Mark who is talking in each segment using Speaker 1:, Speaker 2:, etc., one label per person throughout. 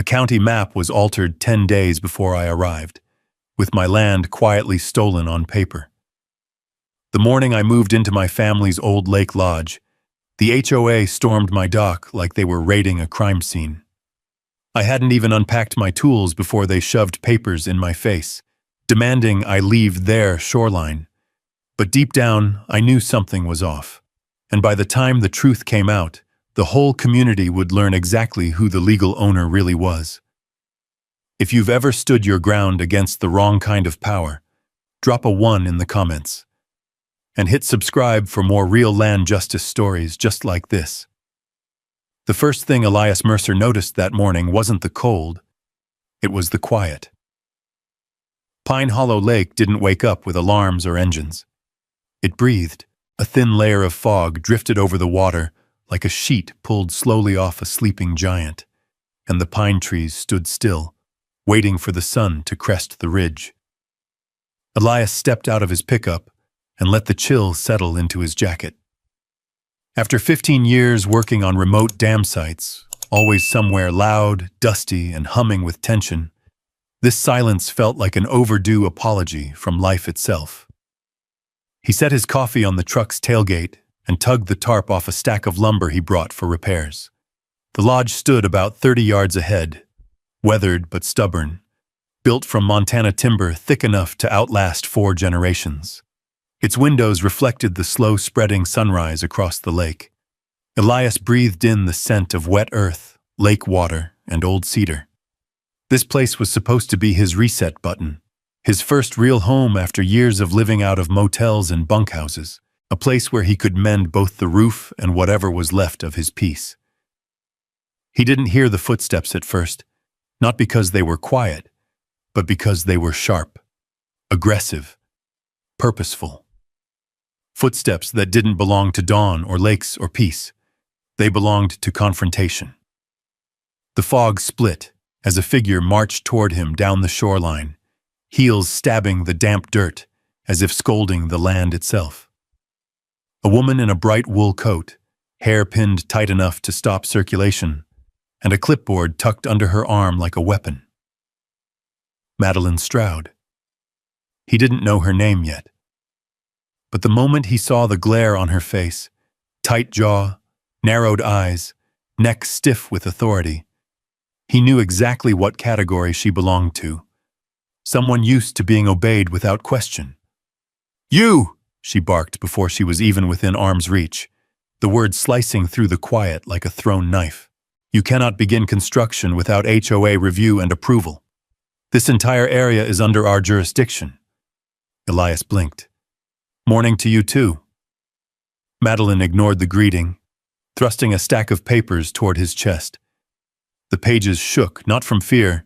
Speaker 1: county map was altered 10 days before I arrived, with my land quietly stolen on paper. The morning I moved into my family's old lake lodge, the HOA stormed my dock like they were raiding a crime scene. I hadn't even unpacked my tools before they shoved papers in my face, demanding I leave their shoreline. But deep down, I knew something was off. And by the time the truth came out, the whole community would learn exactly who the legal owner really was. If you've ever stood your ground against the wrong kind of power, drop a 1 in the comments. And hit subscribe for more real land justice stories just like this. The first thing Elias Mercer noticed that morning wasn't the cold, it was the quiet. Pine Hollow Lake didn't wake up with alarms or engines. It breathed. A thin layer of fog drifted over the water like a sheet pulled slowly off a sleeping giant, and the pine trees stood still, waiting for the sun to crest the ridge. Elias stepped out of his pickup and let the chill settle into his jacket. After 15 years working on remote dam sites, always somewhere loud, dusty, and humming with tension, this silence felt like an overdue apology from life itself. He set his coffee on the truck's tailgate and tugged the tarp off a stack of lumber he brought for repairs. The lodge stood about 30 yards ahead, weathered but stubborn, built from Montana timber thick enough to outlast 4 generations. Its windows reflected the slow-spreading sunrise across the lake. Elias breathed in the scent of wet earth, lake water, and old cedar. This place was supposed to be his reset button, his first real home after years of living out of motels and bunkhouses, a place where he could mend both the roof and whatever was left of his peace. He didn't hear the footsteps at first, not because they were quiet, but because they were sharp, aggressive, purposeful. Footsteps that didn't belong to dawn or lakes or peace. They belonged to confrontation. The fog split as a figure marched toward him down the shoreline, heels stabbing the damp dirt as if scolding the land itself. A woman in a bright wool coat, hair pinned tight enough to stop circulation, and a clipboard tucked under her arm like a weapon. Madeline Stroud. He didn't know her name yet. But the moment he saw the glare on her face, tight jaw, narrowed eyes, neck stiff with authority, he knew exactly what category she belonged to. Someone used to being obeyed without question. "You!" she barked before she was even within arm's reach, the word slicing through the quiet like a thrown knife. "You cannot begin construction without HOA review and approval. This entire area is under our jurisdiction." Elias blinked. "Morning to you too." Madeline ignored the greeting, thrusting a stack of papers toward his chest. The pages shook, not from fear,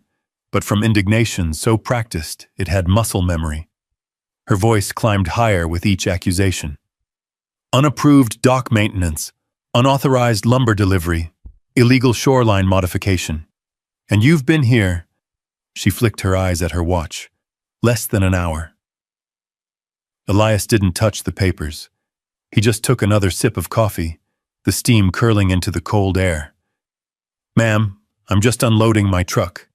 Speaker 1: but from indignation so practiced it had muscle memory. Her voice climbed higher with each accusation. "Unapproved dock maintenance, unauthorized lumber delivery, illegal shoreline modification. And you've been here," she flicked her eyes at her watch, "less than an hour." Elias didn't touch the papers. He just took another sip of coffee, the steam curling into the cold air. "Ma'am, I'm just unloading my truck."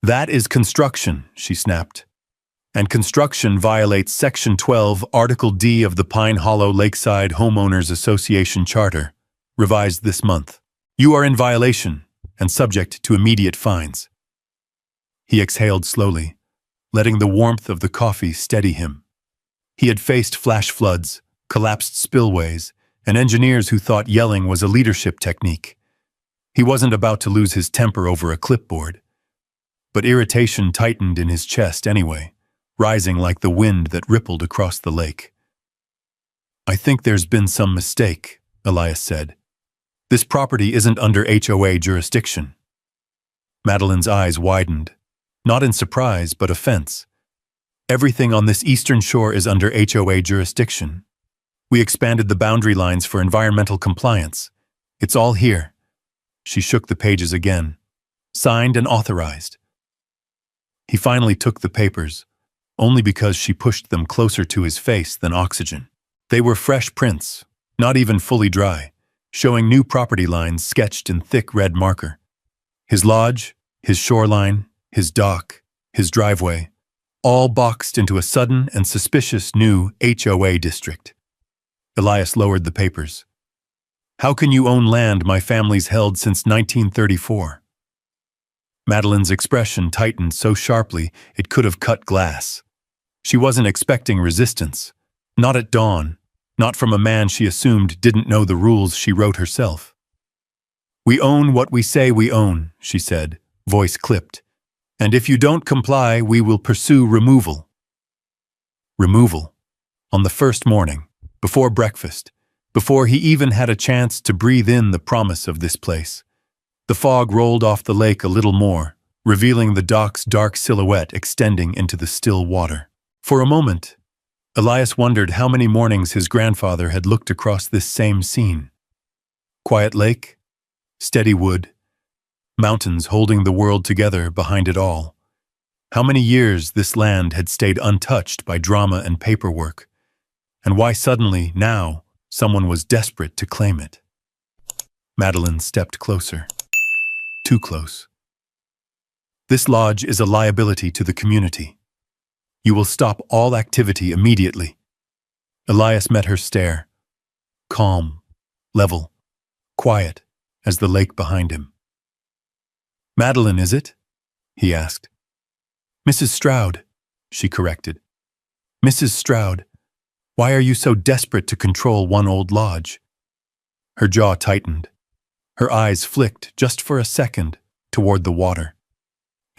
Speaker 1: "That is construction," she snapped. "And construction violates Section 12, Article D of the Pine Hollow Lakeside Homeowners Association Charter, revised this month. You are in violation and subject to immediate fines." He exhaled slowly, letting the warmth of the coffee steady him. He had faced flash floods, collapsed spillways, and engineers who thought yelling was a leadership technique. He wasn't about to lose his temper over a clipboard. But irritation tightened in his chest anyway, rising like the wind that rippled across the lake. "I think there's been some mistake," Elias said. "This property isn't under HOA jurisdiction." Madeline's eyes widened, not in surprise but offense. "Everything on this eastern shore is under HOA jurisdiction. We expanded the boundary lines for environmental compliance. It's all here." She shook the pages again. "Signed and authorized." He finally took the papers, only because she pushed them closer to his face than oxygen. They were fresh prints, not even fully dry, showing new property lines sketched in thick red marker. His lodge, his shoreline, his dock, his driveway, all boxed into a sudden and suspicious new HOA district. Elias lowered the papers. How can you own land my family's held since 1934? Madeline's expression tightened so sharply it could have cut glass. She wasn't expecting resistance. Not at dawn. Not from a man she assumed didn't know the rules she wrote herself. We own what we say we own, she said, voice clipped. And if you don't comply, we will pursue removal. Removal. On the first morning, before breakfast, before he even had a chance to breathe in the promise of this place. The fog rolled off the lake a little more, revealing the dock's dark silhouette extending into the still water. For a moment, Elias wondered how many mornings his grandfather had looked across this same scene. Quiet lake, steady wood, mountains holding the world together behind it all. How many years this land had stayed untouched by drama and paperwork, and why suddenly, now, someone was desperate to claim it. Madeline stepped closer. Too close. This lodge is a liability to the community. You will stop all activity immediately. Elias met her stare. Calm, level, quiet, as the lake behind him. Madeline, is it? He asked. Mrs. Stroud, she corrected. Mrs. Stroud, why are you so desperate to control one old lodge? Her jaw tightened. Her eyes flicked, just for a second, toward the water.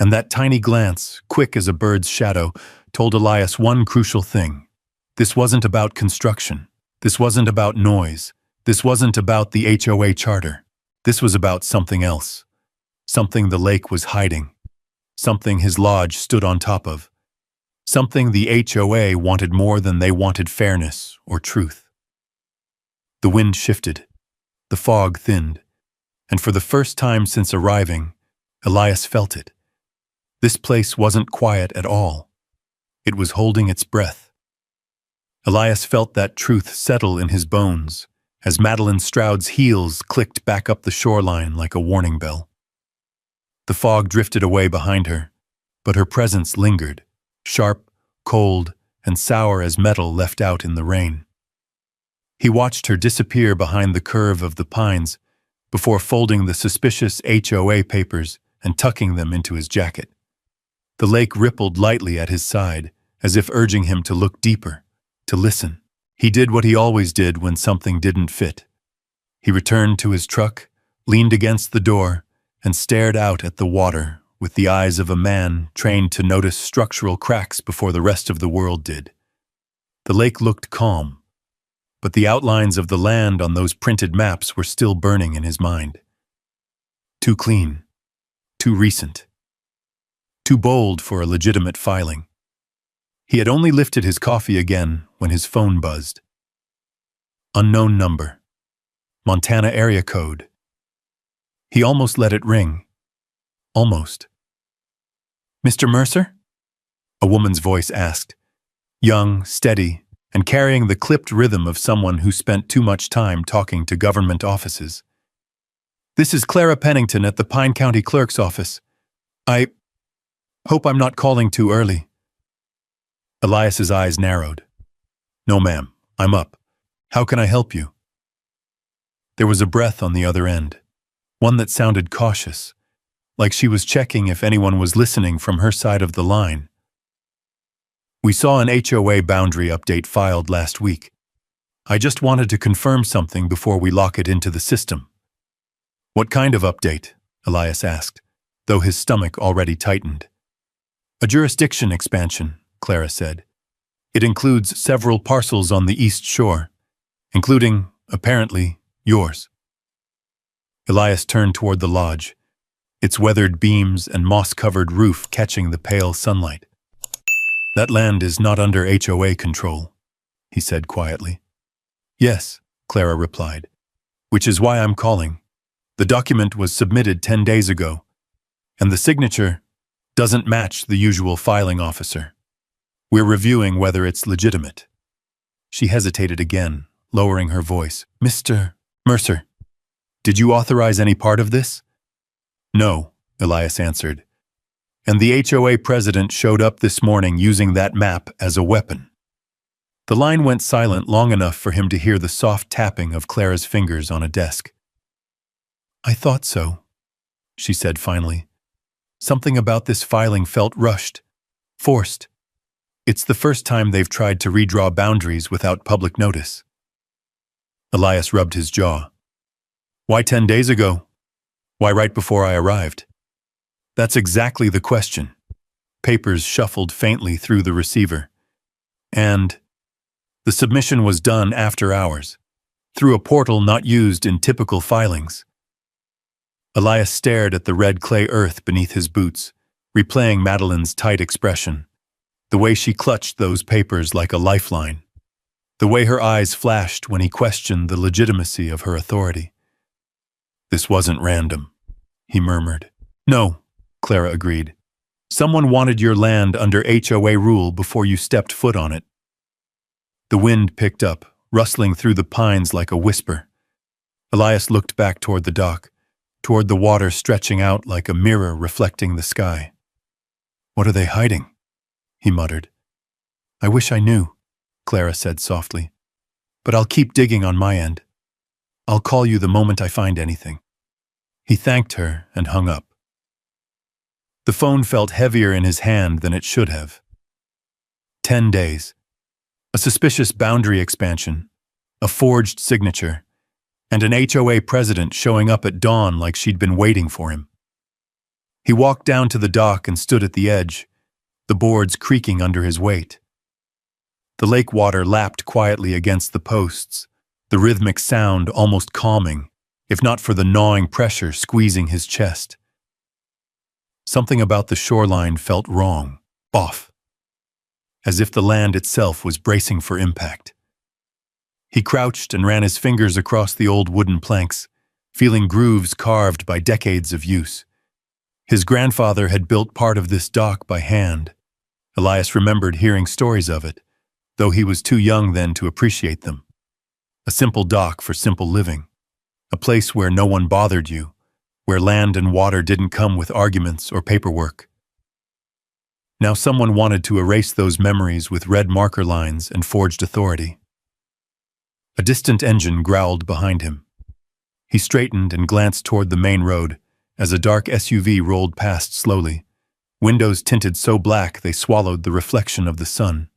Speaker 1: And that tiny glance, quick as a bird's shadow, told Elias one crucial thing. This wasn't about construction. This wasn't about noise. This wasn't about the HOA charter. This was about something else. Something the lake was hiding. Something his lodge stood on top of. Something the HOA wanted more than they wanted fairness or truth. The wind shifted. The fog thinned. And for the first time since arriving, Elias felt it. This place wasn't quiet at all. It was holding its breath. Elias felt that truth settle in his bones as Madeline Stroud's heels clicked back up the shoreline like a warning bell. The fog drifted away behind her, but her presence lingered, sharp, cold, and sour as metal left out in the rain. He watched her disappear behind the curve of the pines before folding the suspicious HOA papers and tucking them into his jacket. The lake rippled lightly at his side, as if urging him to look deeper, to listen. He did what he always did when something didn't fit. He returned to his truck, leaned against the door, and stared out at the water with the eyes of a man trained to notice structural cracks before the rest of the world did. The lake looked calm, but the outlines of the land on those printed maps were still burning in his mind. Too clean, too recent, too bold for a legitimate filing. He had only lifted his coffee again when his phone buzzed. Unknown number. Montana area code. He almost let it ring. Almost. Mr. Mercer? A woman's voice asked, young, steady, and carrying the clipped rhythm of someone who spent too much time talking to government offices. This is Clara Pennington at the Pine County Clerk's office. I hope I'm not calling too early. Elias's eyes narrowed. No, ma'am, I'm up. How can I help you? There was a breath on the other end, one that sounded cautious, like she was checking if anyone was listening from her side of the line. We saw an HOA boundary update filed last week. I just wanted to confirm something before we lock it into the system. What kind of update? Elias asked, though his stomach already tightened. A jurisdiction expansion, Clara said. It includes several parcels on the East Shore, including, apparently, yours. Elias turned toward the lodge, its weathered beams and moss-covered roof catching the pale sunlight. That land is not under HOA control, he said quietly. Yes, Clara replied, which is why I'm calling. The document was submitted 10 days ago, and the signature doesn't match the usual filing officer. We're reviewing whether it's legitimate. She hesitated again, lowering her voice. Mr. Mercer, did you authorize any part of this? No, Elias answered. And the HOA president showed up this morning using that map as a weapon. The line went silent long enough for him to hear the soft tapping of Clara's fingers on a desk. I thought so, she said finally. Something about this filing felt rushed, forced. It's the first time they've tried to redraw boundaries without public notice. Elias rubbed his jaw. Why 10 days ago? Why right before I arrived? That's exactly the question. Papers shuffled faintly through the receiver. And the submission was done after hours, through a portal not used in typical filings. Elias stared at the red clay earth beneath his boots, replaying Madeline's tight expression, the way she clutched those papers like a lifeline, the way her eyes flashed when he questioned the legitimacy of her authority. This wasn't random, he murmured. No, Clara agreed. Someone wanted your land under HOA rule before you stepped foot on it. The wind picked up, rustling through the pines like a whisper. Elias looked back toward the dock, toward the water stretching out like a mirror reflecting the sky. What are they hiding? He muttered. I wish I knew, Clara said softly. But I'll keep digging on my end. I'll call you the moment I find anything. He thanked her and hung up. The phone felt heavier in his hand than it should have. 10 days. A suspicious boundary expansion, a forged signature, and an HOA president showing up at dawn like she'd been waiting for him. He walked down to the dock and stood at the edge, the boards creaking under his weight. The lake water lapped quietly against the posts, the rhythmic sound almost calming, if not for the gnawing pressure squeezing his chest. Something about the shoreline felt wrong, off, as if the land itself was bracing for impact. He crouched and ran his fingers across the old wooden planks, feeling grooves carved by decades of use. His grandfather had built part of this dock by hand. Elias remembered hearing stories of it, though he was too young then to appreciate them. A simple dock for simple living, a place where no one bothered you, where land and water didn't come with arguments or paperwork. Now someone wanted to erase those memories with red marker lines and forged authority. A distant engine growled behind him. He straightened and glanced toward the main road as a dark SUV rolled past slowly, windows tinted so black they swallowed the reflection of the sun.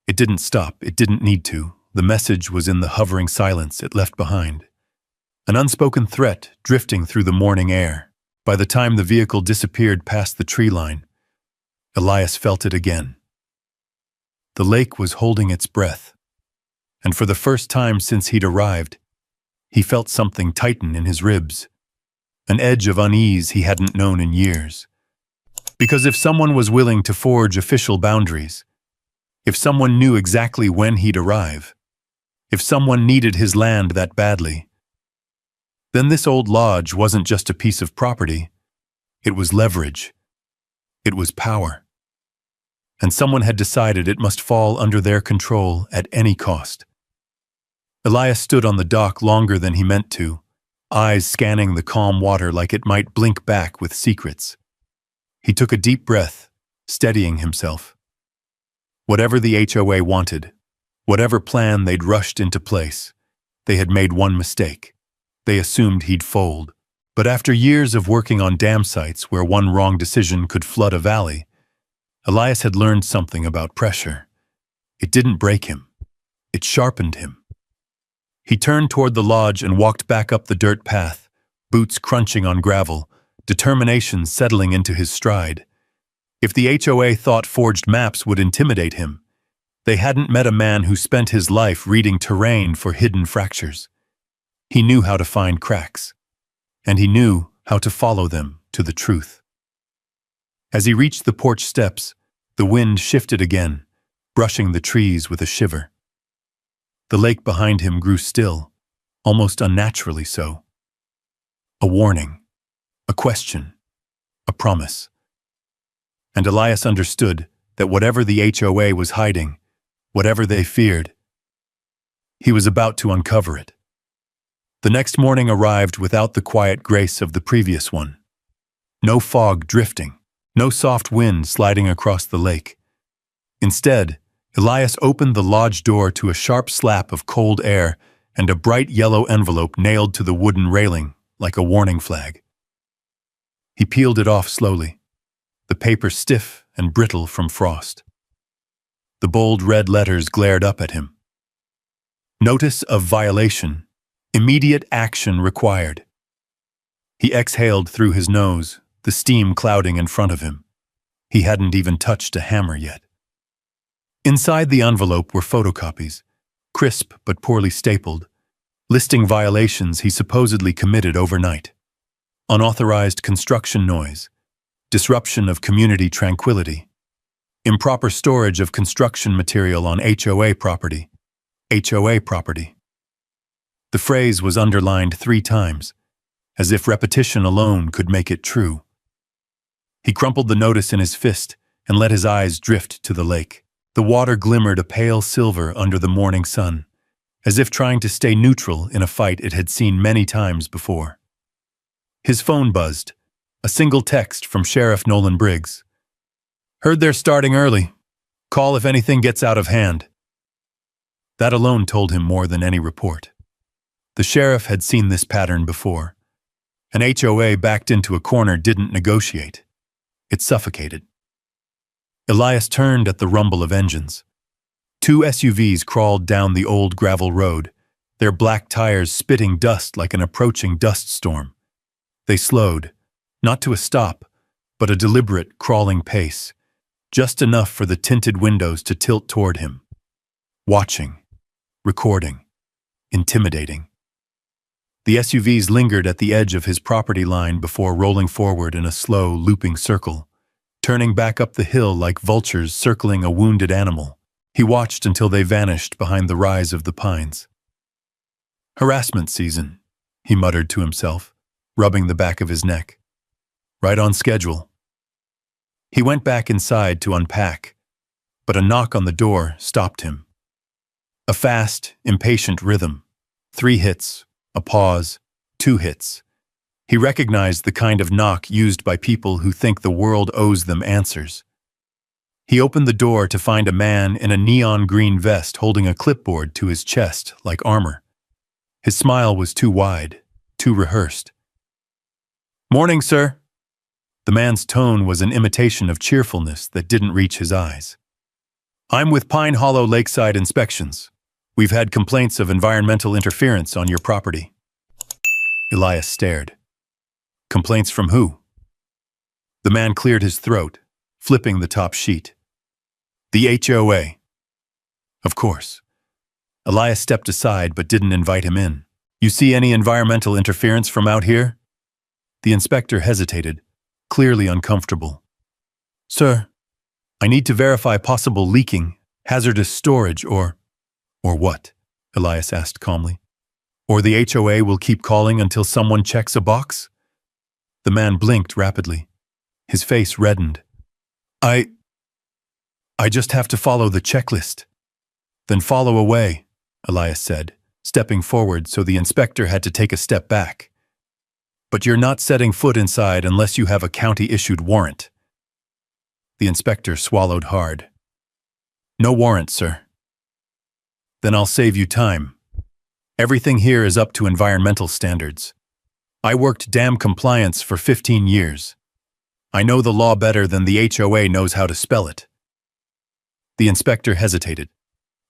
Speaker 1: It didn't stop, it didn't need to. The message was in the hovering silence it left behind. An unspoken threat drifting through the morning air. By the time the vehicle disappeared past the tree line, Elias felt it again. The lake was holding its breath, and for the first time since he'd arrived, he felt something tighten in his ribs, an edge of unease he hadn't known in years. Because if someone was willing to forge official boundaries, if someone knew exactly when he'd arrive, if someone needed his land that badly, then this old lodge wasn't just a piece of property, it was leverage. It was power. And someone had decided it must fall under their control at any cost. Elias stood on the dock longer than he meant to, eyes scanning the calm water like it might blink back with secrets. He took a deep breath, steadying himself. Whatever the HOA wanted, whatever plan they'd rushed into place, they had made one mistake. They assumed he'd fold. But after years of working on dam sites where one wrong decision could flood a valley, Elias had learned something about pressure. It didn't break him. It sharpened him. He turned toward the lodge and walked back up the dirt path, boots crunching on gravel, determination settling into his stride. If the HOA thought forged maps would intimidate him, they hadn't met a man who spent his life reading terrain for hidden fractures. He knew how to find cracks, and he knew how to follow them to the truth. As he reached the porch steps, the wind shifted again, brushing the trees with a shiver. The lake behind him grew still, almost unnaturally so. A warning, a question, a promise. And Elias understood that whatever the HOA was hiding, whatever they feared, he was about to uncover it. The next morning arrived without the quiet grace of the previous one. No fog drifting, no soft wind sliding across the lake. Instead, Elias opened the lodge door to a sharp slap of cold air and a bright yellow envelope nailed to the wooden railing like a warning flag. He peeled it off slowly, the paper stiff and brittle from frost. The bold red letters glared up at him. Notice of violation. Immediate action required. He exhaled through his nose, the steam clouding in front of him. He hadn't even touched a hammer yet. Inside the envelope were photocopies, crisp but poorly stapled, listing violations he supposedly committed overnight. Unauthorized construction noise, disruption of community tranquility, improper storage of construction material on HOA property. HOA property. The phrase was underlined 3 times, as if repetition alone could make it true. He crumpled the notice in his fist and let his eyes drift to the lake. The water glimmered a pale silver under the morning sun, as if trying to stay neutral in a fight it had seen many times before. His phone buzzed, a single text from Sheriff Nolan Briggs. "Heard they're starting early. Call if anything gets out of hand." That alone told him more than any report. The sheriff had seen this pattern before. An HOA backed into a corner didn't negotiate. It suffocated. Elias turned at the rumble of engines. 2 SUVs crawled down the old gravel road, their black tires spitting dust like an approaching dust storm. They slowed, not to a stop, but a deliberate crawling pace, just enough for the tinted windows to tilt toward him. Watching, recording, intimidating. The SUVs lingered at the edge of his property line before rolling forward in a slow, looping circle, turning back up the hill like vultures circling a wounded animal. He watched until they vanished behind the rise of the pines. "Harassment season," he muttered to himself, rubbing the back of his neck. "Right on schedule." He went back inside to unpack, but a knock on the door stopped him. A fast, impatient rhythm. 3 hits, a pause, 2 hits. He recognized the kind of knock used by people who think the world owes them answers. He opened the door to find a man in a neon green vest holding a clipboard to his chest like armor. His smile was too wide, too rehearsed. "Morning, sir." The man's tone was an imitation of cheerfulness that didn't reach his eyes. "I'm with Pine Hollow Lakeside Inspections. We've had complaints of environmental interference on your property." Elias stared. "Complaints from who?" The man cleared his throat, flipping the top sheet. "The HOA." Of course. Elias stepped aside but didn't invite him in. "You see any environmental interference from out here?" The inspector hesitated, clearly uncomfortable. "Sir, I need to verify possible leaking, hazardous storage, or what?" Elias asked calmly. "Or the HOA will keep calling until someone checks a box?" The man blinked rapidly. His face reddened. I just have to follow the checklist." "Then follow away," Elias said, stepping forward so the inspector had to take a step back. "But you're not setting foot inside unless you have a county-issued warrant." The inspector swallowed hard. "No warrant, sir." "Then I'll save you time. Everything here is up to environmental standards. I worked dam compliance for 15 years. I know the law better than the HOA knows how to spell it." The inspector hesitated.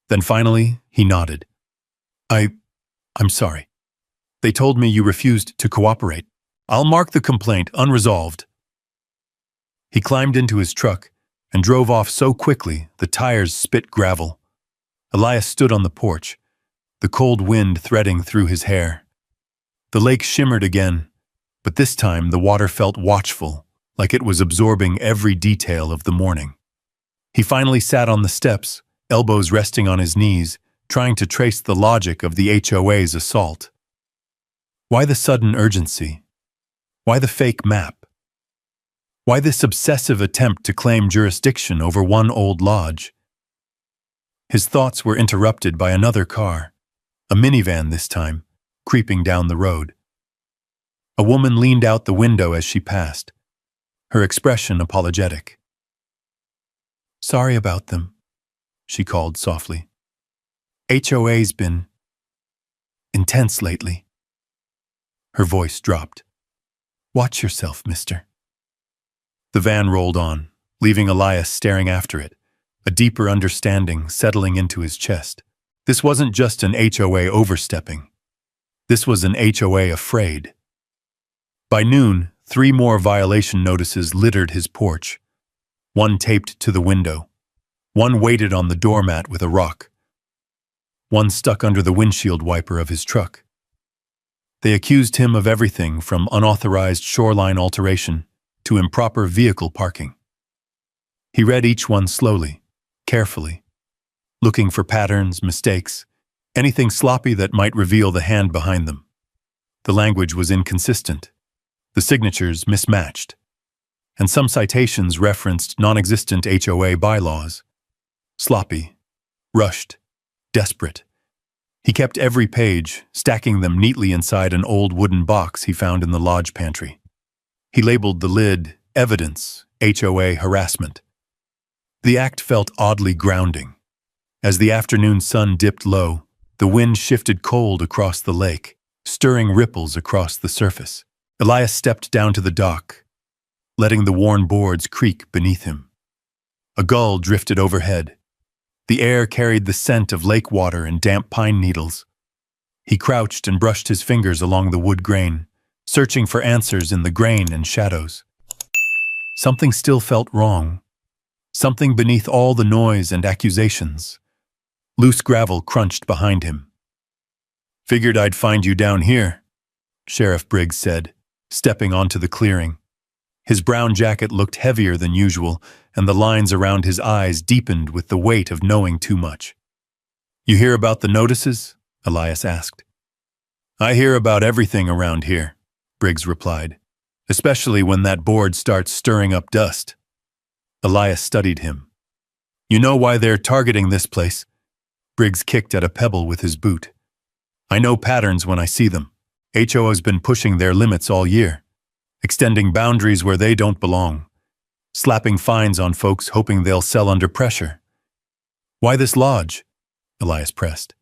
Speaker 1: Then finally, he nodded. I'm sorry. They told me you refused to cooperate. I'll mark the complaint unresolved." He climbed into his truck and drove off so quickly the tires spit gravel. Elias stood on the porch, the cold wind threading through his hair. The lake shimmered again, but this time the water felt watchful, like it was absorbing every detail of the morning. He finally sat on the steps, elbows resting on his knees, trying to trace the logic of the HOA's assault. Why the sudden urgency? Why the fake map? Why this obsessive attempt to claim jurisdiction over one old lodge? His thoughts were interrupted by another car, a minivan this time, creeping down the road. A woman leaned out the window as she passed, her expression apologetic. "Sorry about them," she called softly. "HOA's been intense lately." Her voice dropped. "Watch yourself, mister." The van rolled on, leaving Elias staring after it, a deeper understanding settling into his chest. This wasn't just an HOA overstepping. This was an HOA afraid. By noon, 3 more violation notices littered his porch. One taped to the window. One weighted on the doormat with a rock. One stuck under the windshield wiper of his truck. They accused him of everything from unauthorized shoreline alteration to improper vehicle parking. He read each one slowly, carefully, looking for patterns, mistakes, anything sloppy that might reveal the hand behind them. The language was inconsistent, the signatures mismatched, and some citations referenced non-existent HOA bylaws. Sloppy, rushed, desperate. He kept every page, stacking them neatly inside an old wooden box he found in the lodge pantry. He labeled the lid, Evidence, HOA Harassment. The act felt oddly grounding. As the afternoon sun dipped low, the wind shifted cold across the lake, stirring ripples across the surface. Elias stepped down to the dock, letting the worn boards creak beneath him. A gull drifted overhead. The air carried the scent of lake water and damp pine needles. He crouched and brushed his fingers along the wood grain, searching for answers in the grain and shadows. Something still felt wrong. Something beneath all the noise and accusations. Loose gravel crunched behind him. "Figured I'd find you down here," Sheriff Briggs said, stepping onto the clearing. His brown jacket looked heavier than usual, and the lines around his eyes deepened with the weight of knowing too much. "You hear about the notices?" Elias asked. "I hear about everything around here," Briggs replied, "especially when that board starts stirring up dust." Elias studied him. "You know why they're targeting this place?" Briggs kicked at a pebble with his boot. "I know patterns when I see them. HOA's been pushing their limits all year, extending boundaries where they don't belong, slapping fines on folks hoping they'll sell under pressure." "Why this lodge?" Elias pressed.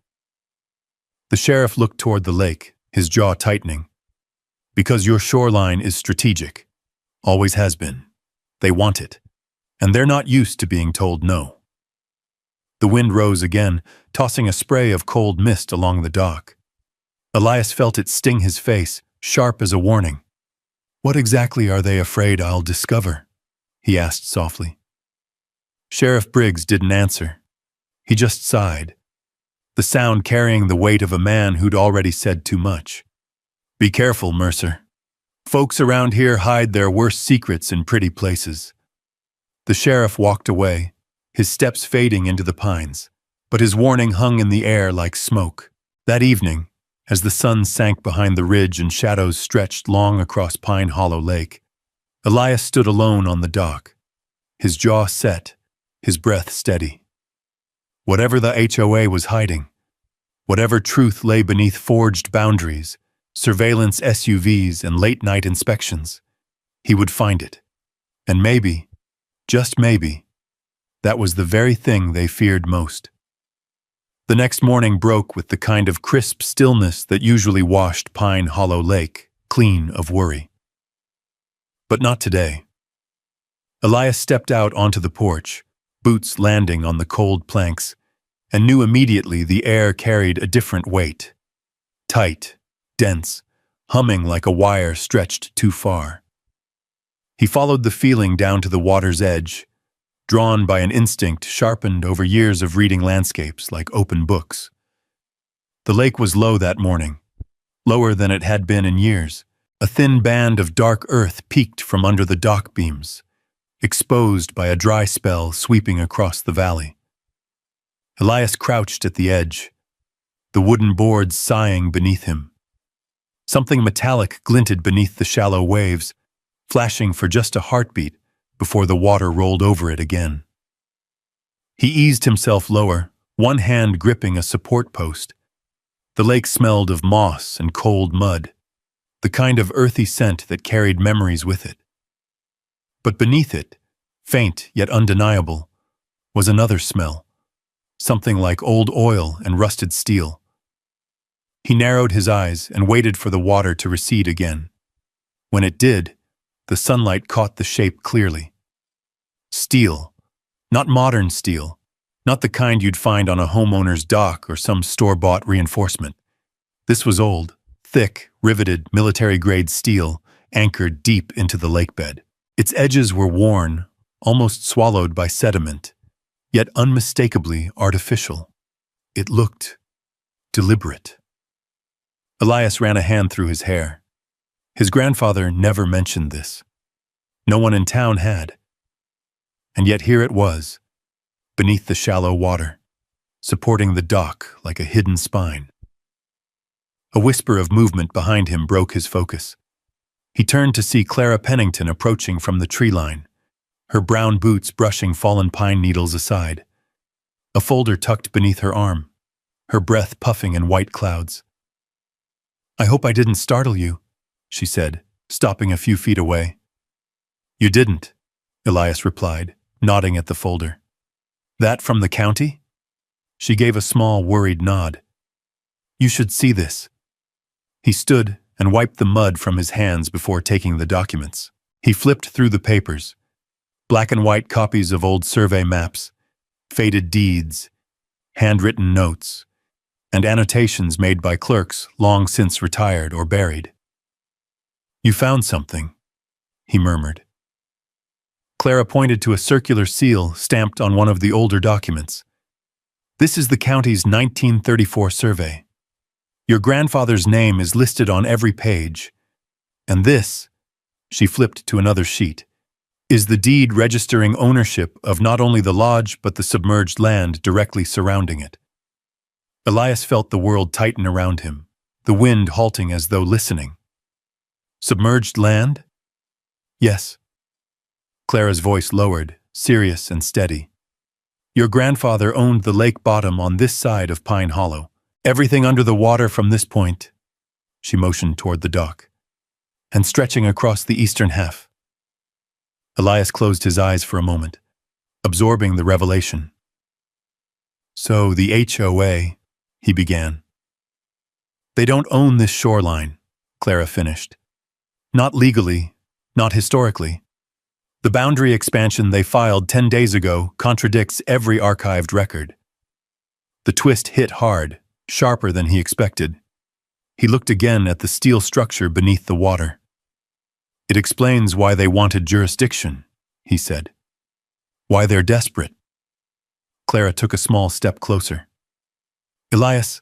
Speaker 1: The sheriff looked toward the lake, his jaw tightening. "Because your shoreline is strategic. Always has been. They want it. And they're not used to being told no." The wind rose again, tossing a spray of cold mist along the dock. Elias felt it sting his face, sharp as a warning. "What exactly are they afraid I'll discover?" he asked softly. Sheriff Briggs didn't answer. He just sighed, the sound carrying the weight of a man who'd already said too much. "Be careful, Mercer. Folks around here hide their worst secrets in pretty places." The sheriff walked away, his steps fading into the pines, but his warning hung in the air like smoke. That evening, as the sun sank behind the ridge and shadows stretched long across Pine Hollow Lake, Elias stood alone on the dock, his jaw set, his breath steady. Whatever the HOA was hiding, whatever truth lay beneath forged boundaries, surveillance SUVs and late-night inspections, he would find it. And maybe, just maybe, that was the very thing they feared most. The next morning broke with the kind of crisp stillness that usually washed Pine Hollow Lake clean of worry. But not today. Elias stepped out onto the porch, boots landing on the cold planks, and knew immediately the air carried a different weight. Tight, dense, humming like a wire stretched too far. He followed the feeling down to the water's edge, drawn by an instinct sharpened over years of reading landscapes like open books. The lake was low that morning, lower than it had been in years. A thin band of dark earth peeked from under the dock beams, exposed by a dry spell sweeping across the valley. Elias crouched at the edge, the wooden boards sighing beneath him. Something metallic glinted beneath the shallow waves, flashing for just a heartbeat before the water rolled over it again. He eased himself lower, one hand gripping a support post. The lake smelled of moss and cold mud, the kind of earthy scent that carried memories with it. But beneath it, faint yet undeniable, was another smell, something like old oil and rusted steel. He narrowed his eyes and waited for the water to recede again. When it did, the sunlight caught the shape clearly. Steel. Not modern steel. Not the kind you'd find on a homeowner's dock or some store-bought reinforcement. This was old, thick, riveted, military-grade steel, anchored deep into the lake bed. Its edges were worn, almost swallowed by sediment, yet unmistakably artificial. It looked deliberate. Elias ran a hand through his hair. His grandfather never mentioned this. No one in town had. And yet here it was, beneath the shallow water, supporting the dock like a hidden spine. A whisper of movement behind him broke his focus. He turned to see Clara Pennington approaching from the tree line, her brown boots brushing fallen pine needles aside. A folder tucked beneath her arm, her breath puffing in white clouds. "I hope I didn't startle you," she said, stopping a few feet away. "You didn't," Elias replied, nodding at the folder. "That from the county?" She gave a small, worried nod. "You should see this." He stood and wiped the mud from his hands before taking the documents. He flipped through the papers, black and white copies of old survey maps, faded deeds, handwritten notes, and annotations made by clerks long since retired or buried. "You found something," he murmured. Clara pointed to a circular seal stamped on one of the older documents. "This is the county's 1934 survey. Your grandfather's name is listed on every page, and this," she flipped to another sheet, "is the deed registering ownership of not only the lodge but the submerged land directly surrounding it." Elias felt the world tighten around him, the wind halting as though listening. "Submerged land?" "Yes." Clara's voice lowered, serious and steady. "Your grandfather owned the lake bottom on this side of Pine Hollow. Everything under the water from this point," she motioned toward the dock, "and stretching across the eastern half." Elias closed his eyes for a moment, absorbing the revelation. "So the HOA," he began. "They don't own this shoreline," Clara finished. "Not legally, not historically. The boundary expansion they filed 10 days ago contradicts every archived record." The twist hit hard, sharper than he expected. He looked again at the steel structure beneath the water. "It explains why they wanted jurisdiction," he said. "Why they're desperate." Clara took a small step closer. "Elias,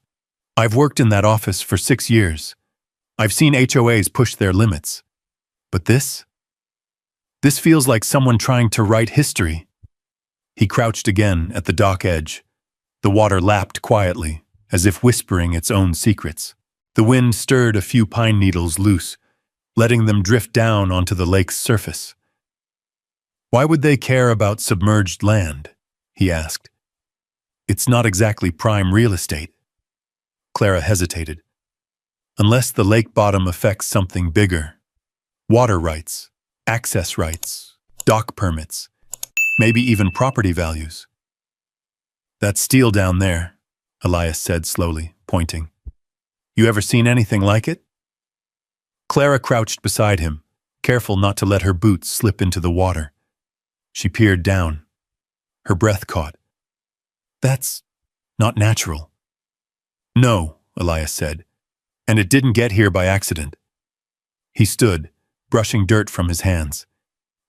Speaker 1: I've worked in that office for 6 years. I've seen HOAs push their limits. But this feels like someone trying to write history." He crouched again at the dock edge. The water lapped quietly, as if whispering its own secrets. The wind stirred a few pine needles loose, letting them drift down onto the lake's surface. "Why would they care about submerged land?" he asked. "It's not exactly prime real estate." Clara hesitated. "Unless the lake bottom affects something bigger. Water rights, access rights, dock permits, maybe even property values." "That steel down there," Elias said slowly, pointing. "You ever seen anything like it?" Clara crouched beside him, careful not to let her boots slip into the water. She peered down. Her breath caught. "That's not natural." "No," Elias said, "and it didn't get here by accident." He stood, brushing dirt from his hands.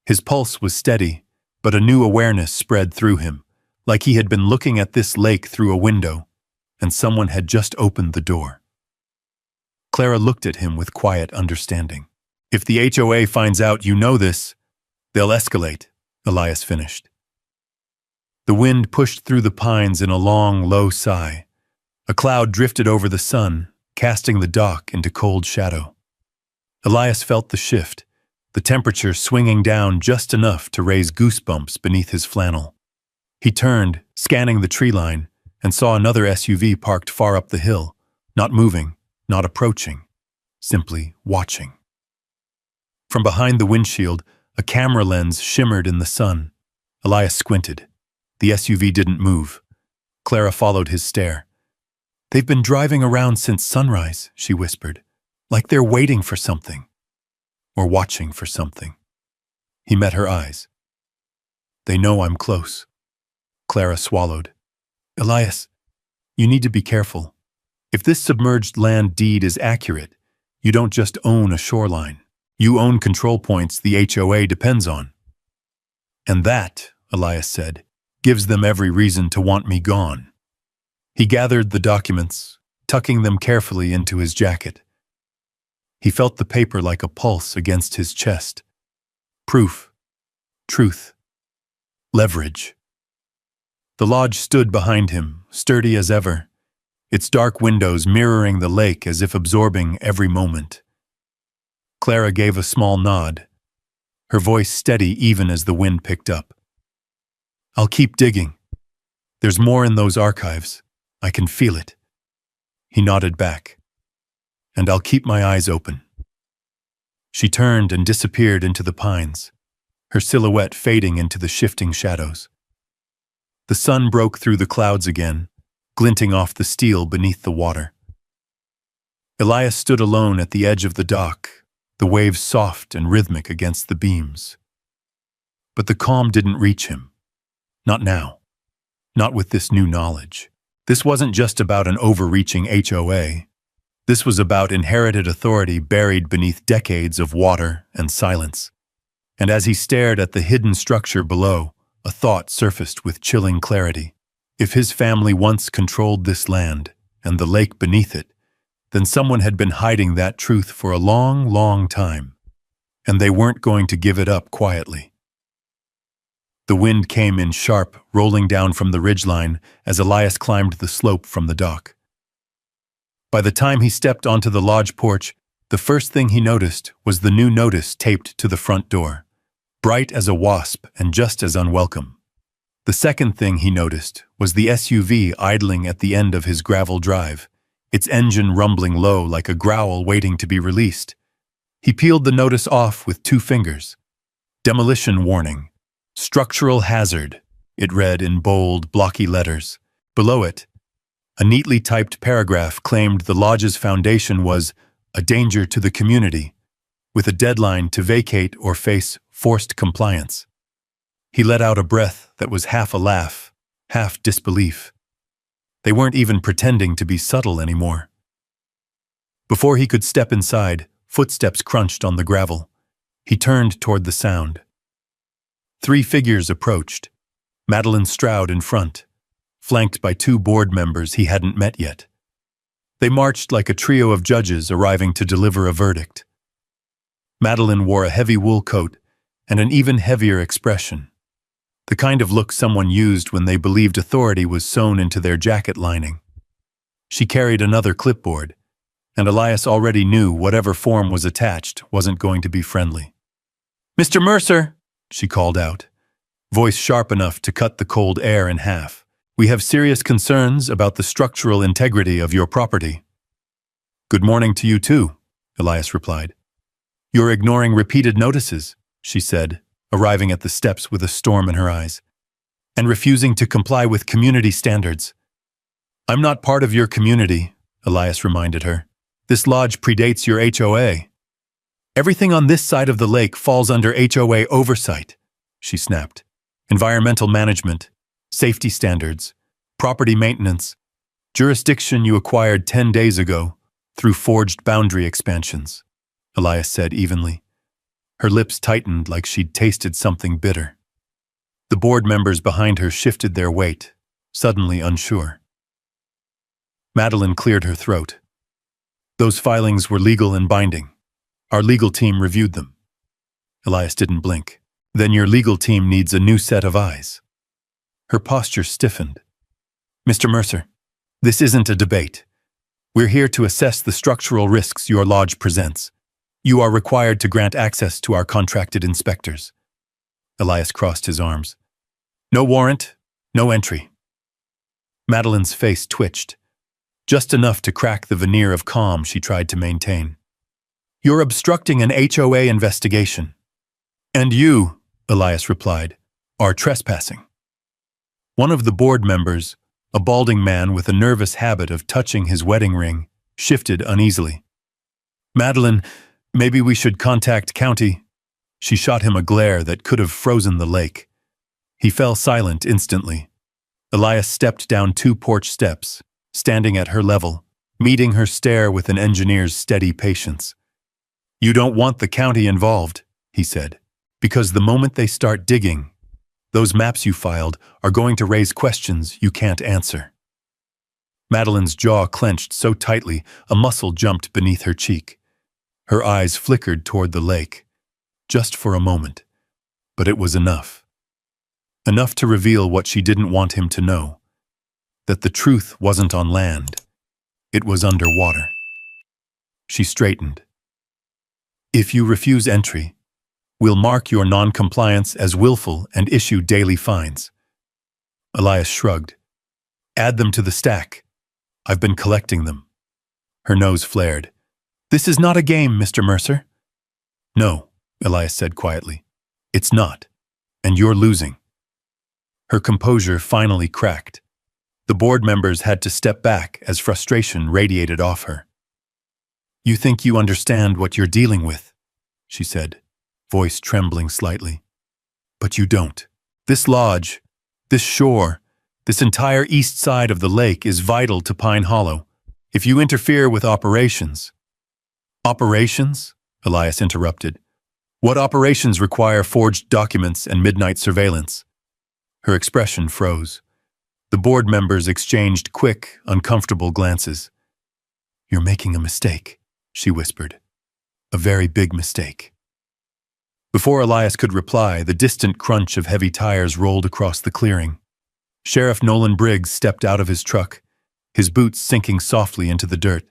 Speaker 1: His pulse was steady, but a new awareness spread through him, like he had been looking at this lake through a window, and someone had just opened the door. Clara looked at him with quiet understanding. "If the HOA finds out you know this, they'll escalate," Elias finished. The wind pushed through the pines in a long, low sigh. A cloud drifted over the sun, casting the dock into cold shadow. Elias felt the shift, the temperature swinging down just enough to raise goosebumps beneath his flannel. He turned, scanning the tree line, and saw another SUV parked far up the hill, not moving, not approaching, simply watching. From behind the windshield, A camera lens shimmered in the sun. Elias squinted. The SUV didn't move. Clara followed his stare. "They've been driving around since sunrise," she whispered, "like they're waiting for something. Or watching for something." He met her eyes. "They know I'm close." Clara swallowed. "Elias, you need to be careful. If this submerged land deed is accurate, you don't just own a shoreline. You own control points the HOA depends on." "And that," Elias said, "gives them every reason to want me gone." He gathered the documents, tucking them carefully into his jacket. He felt the paper like a pulse against his chest. Proof. Truth. Leverage. The lodge stood behind him, sturdy as ever, its dark windows mirroring the lake as if absorbing every moment. Clara gave a small nod, her voice steady even as the wind picked up. "I'll keep digging. There's more in those archives. I can feel it." He nodded back. "And I'll keep my eyes open." She turned and disappeared into the pines, her silhouette fading into the shifting shadows. The sun broke through the clouds again, glinting off the steel beneath the water. Elias stood alone at the edge of the dock, the waves soft and rhythmic against the beams. But the calm didn't reach him. Not now. Not with this new knowledge. This wasn't just about an overreaching HOA. This was about inherited authority buried beneath decades of water and silence. And as he stared at the hidden structure below, a thought surfaced with chilling clarity. If his family once controlled this land, and the lake beneath it, then someone had been hiding that truth for a long, long time. And they weren't going to give it up quietly. The wind came in sharp, rolling down from the ridgeline as Elias climbed the slope from the dock. By the time he stepped onto the lodge porch, the first thing he noticed was the new notice taped to the front door, bright as a wasp and just as unwelcome. The second thing he noticed was the SUV idling at the end of his gravel drive, its engine rumbling low like a growl waiting to be released. He peeled the notice off with 2 fingers. "Demolition warning. Structural hazard," it read in bold, blocky letters. Below it, a neatly typed paragraph claimed the lodge's foundation was a danger to the community, with a deadline to vacate or face forced compliance. He let out a breath that was half a laugh, half disbelief. They weren't even pretending to be subtle anymore. Before he could step inside, footsteps crunched on the gravel. He turned toward the sound. 3 figures approached, Madeline Stroud in front, flanked by 2 board members he hadn't met yet. They marched like a trio of judges arriving to deliver a verdict. Madeline wore a heavy wool coat and an even heavier expression, the kind of look someone used when they believed authority was sewn into their jacket lining. She carried another clipboard, and Elias already knew whatever form was attached wasn't going to be friendly. "Mr. Mercer," she called out, voice sharp enough to cut the cold air in half. "We have serious concerns about the structural integrity of your property." "Good morning to you too," Elias replied. "You're ignoring repeated notices," she said, arriving at the steps with a storm in her eyes, "and refusing to comply with community standards." "I'm not part of your community," Elias reminded her. "This lodge predates your HOA. Everything on this side of the lake falls under HOA oversight," she snapped. "Environmental management, safety standards, property maintenance, jurisdiction you acquired 10 days ago through forged boundary expansions," Elias said evenly. Her lips tightened like she'd tasted something bitter. The board members behind her shifted their weight, suddenly unsure. Madeline cleared her throat. "Those filings were legal and binding. Our legal team reviewed them." Elias didn't blink. "Then your legal team needs a new set of eyes." Her posture stiffened. "Mr. Mercer, this isn't a debate. We're here to assess the structural risks your lodge presents. You are required to grant access to our contracted inspectors." Elias crossed his arms. "No warrant, no entry." Madeline's face twitched, just enough to crack the veneer of calm she tried to maintain. "You're obstructing an HOA investigation. "And you," Elias replied, "are trespassing." One of the board members, a balding man with a nervous habit of touching his wedding ring, shifted uneasily. "Madeline, maybe we should contact county." She shot him a glare that could have frozen the lake. He fell silent instantly. Elias stepped down 2 porch steps, standing at her level, meeting her stare with an engineer's steady patience. "You don't want the county involved," he said, "because the moment they start digging, those maps you filed are going to raise questions you can't answer." Madeline's jaw clenched so tightly a muscle jumped beneath her cheek. Her eyes flickered toward the lake, just for a moment, but it was enough. Enough to reveal what she didn't want him to know, that the truth wasn't on land, it was underwater. She straightened. "If you refuse entry, we'll mark your non-compliance as willful and issue daily fines." Elias shrugged. "Add them to the stack. I've been collecting them." Her nose flared. "This is not a game, Mr. Mercer." "No," Elias said quietly. "It's not. And you're losing." Her composure finally cracked. The board members had to step back as frustration radiated off her. "You think you understand what you're dealing with," she said, voice trembling slightly. "But you don't. This lodge, this shore, this entire east side of the lake is vital to Pine Hollow. If you interfere with operations—" "Operations?" Elias interrupted. "What operations require forged documents and midnight surveillance?" Her expression froze. The board members exchanged quick, uncomfortable glances. "You're making a mistake," she whispered. "A very big mistake." Before Elias could reply, the distant crunch of heavy tires rolled across the clearing. Sheriff Nolan Briggs stepped out of his truck, his boots sinking softly into the dirt.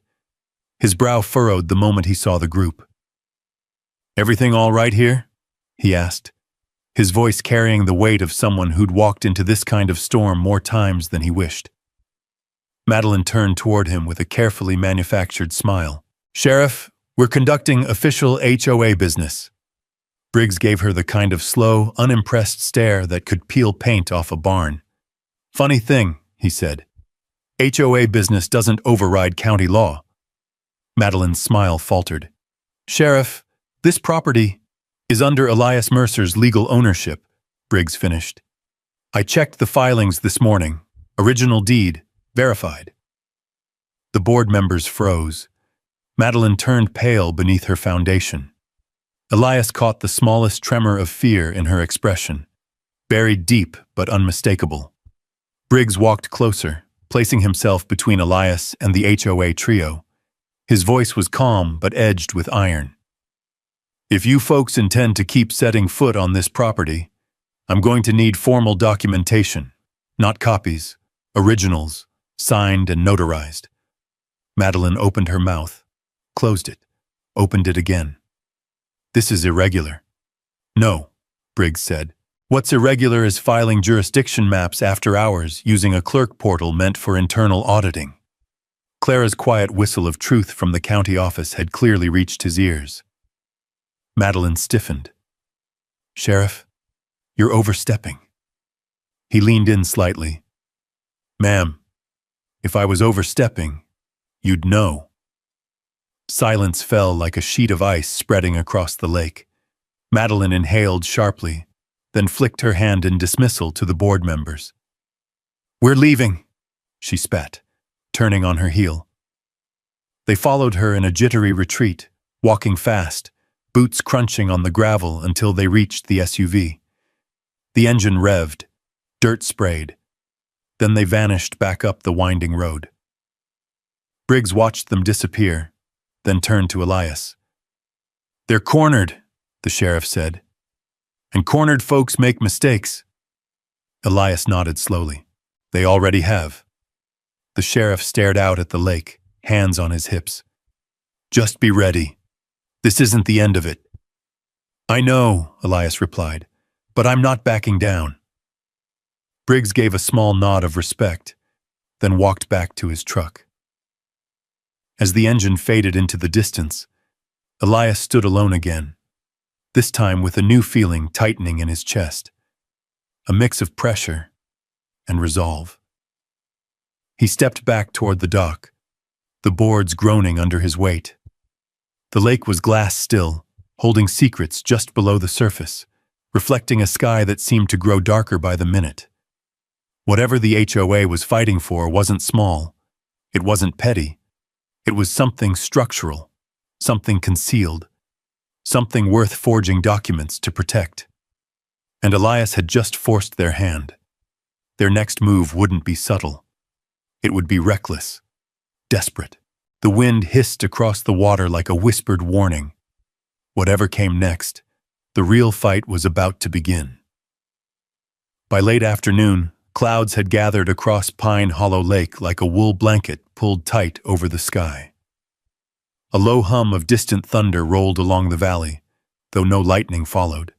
Speaker 1: His brow furrowed the moment he saw the group. "Everything all right here?" he asked, his voice carrying the weight of someone who'd walked into this kind of storm more times than he wished. Madeline turned toward him with a carefully manufactured smile. "Sheriff, we're conducting official HOA business." Briggs gave her the kind of slow, unimpressed stare that could peel paint off a barn. "Funny thing," he said. "HOA business doesn't override county law." Madeline's smile faltered. "Sheriff, this property is under Elias Mercer's legal ownership," Briggs finished. "I checked the filings this morning. Original deed, verified." The board members froze. Madeline turned pale beneath her foundation. Elias caught the smallest tremor of fear in her expression, buried deep but unmistakable. Briggs walked closer, placing himself between Elias and the HOA trio. His voice was calm but edged with iron. "If you folks intend to keep setting foot on this property, I'm going to need formal documentation, not copies, originals, signed and notarized." Madeline opened her mouth, closed it, opened it again. "This is irregular." "No," Briggs said. "What's irregular is filing jurisdiction maps after hours using a clerk portal meant for internal auditing." Clara's quiet whistle of truth from the county office had clearly reached his ears. Madeline stiffened. "Sheriff, you're overstepping." He leaned in slightly. "Ma'am, if I was overstepping, you'd know." Silence fell like a sheet of ice spreading across the lake. Madeline inhaled sharply, then flicked her hand in dismissal to the board members. "We're leaving," she spat, turning on her heel. They followed her in a jittery retreat, walking fast, boots crunching on the gravel until they reached the SUV. The engine revved, dirt sprayed. Then they vanished back up the winding road. Briggs watched them disappear, then turned to Elias. "They're cornered," the sheriff said. "And cornered folks make mistakes." Elias nodded slowly. "They already have." The sheriff stared out at the lake, hands on his hips. "Just be ready. This isn't the end of it." "I know," Elias replied, "but I'm not backing down." Briggs gave a small nod of respect, then walked back to his truck. As the engine faded into the distance, Elias stood alone again. this time with a new feeling tightening in his chest, a mix of pressure and resolve. He stepped back toward the dock, the boards groaning under his weight. The lake was glass still, holding secrets just below the surface, reflecting a sky that seemed to grow darker by the minute. Whatever the HOA was fighting for wasn't small. It wasn't petty. It was something structural, something concealed, something worth forging documents to protect. And Elias had just forced their hand. Their next move wouldn't be subtle. It would be reckless, desperate. The wind hissed across the water like a whispered warning. Whatever came next, the real fight was about to begin. By late afternoon, clouds had gathered across Pine Hollow Lake like a wool blanket pulled tight over the sky. A low hum of distant thunder rolled along the valley, though no lightning followed.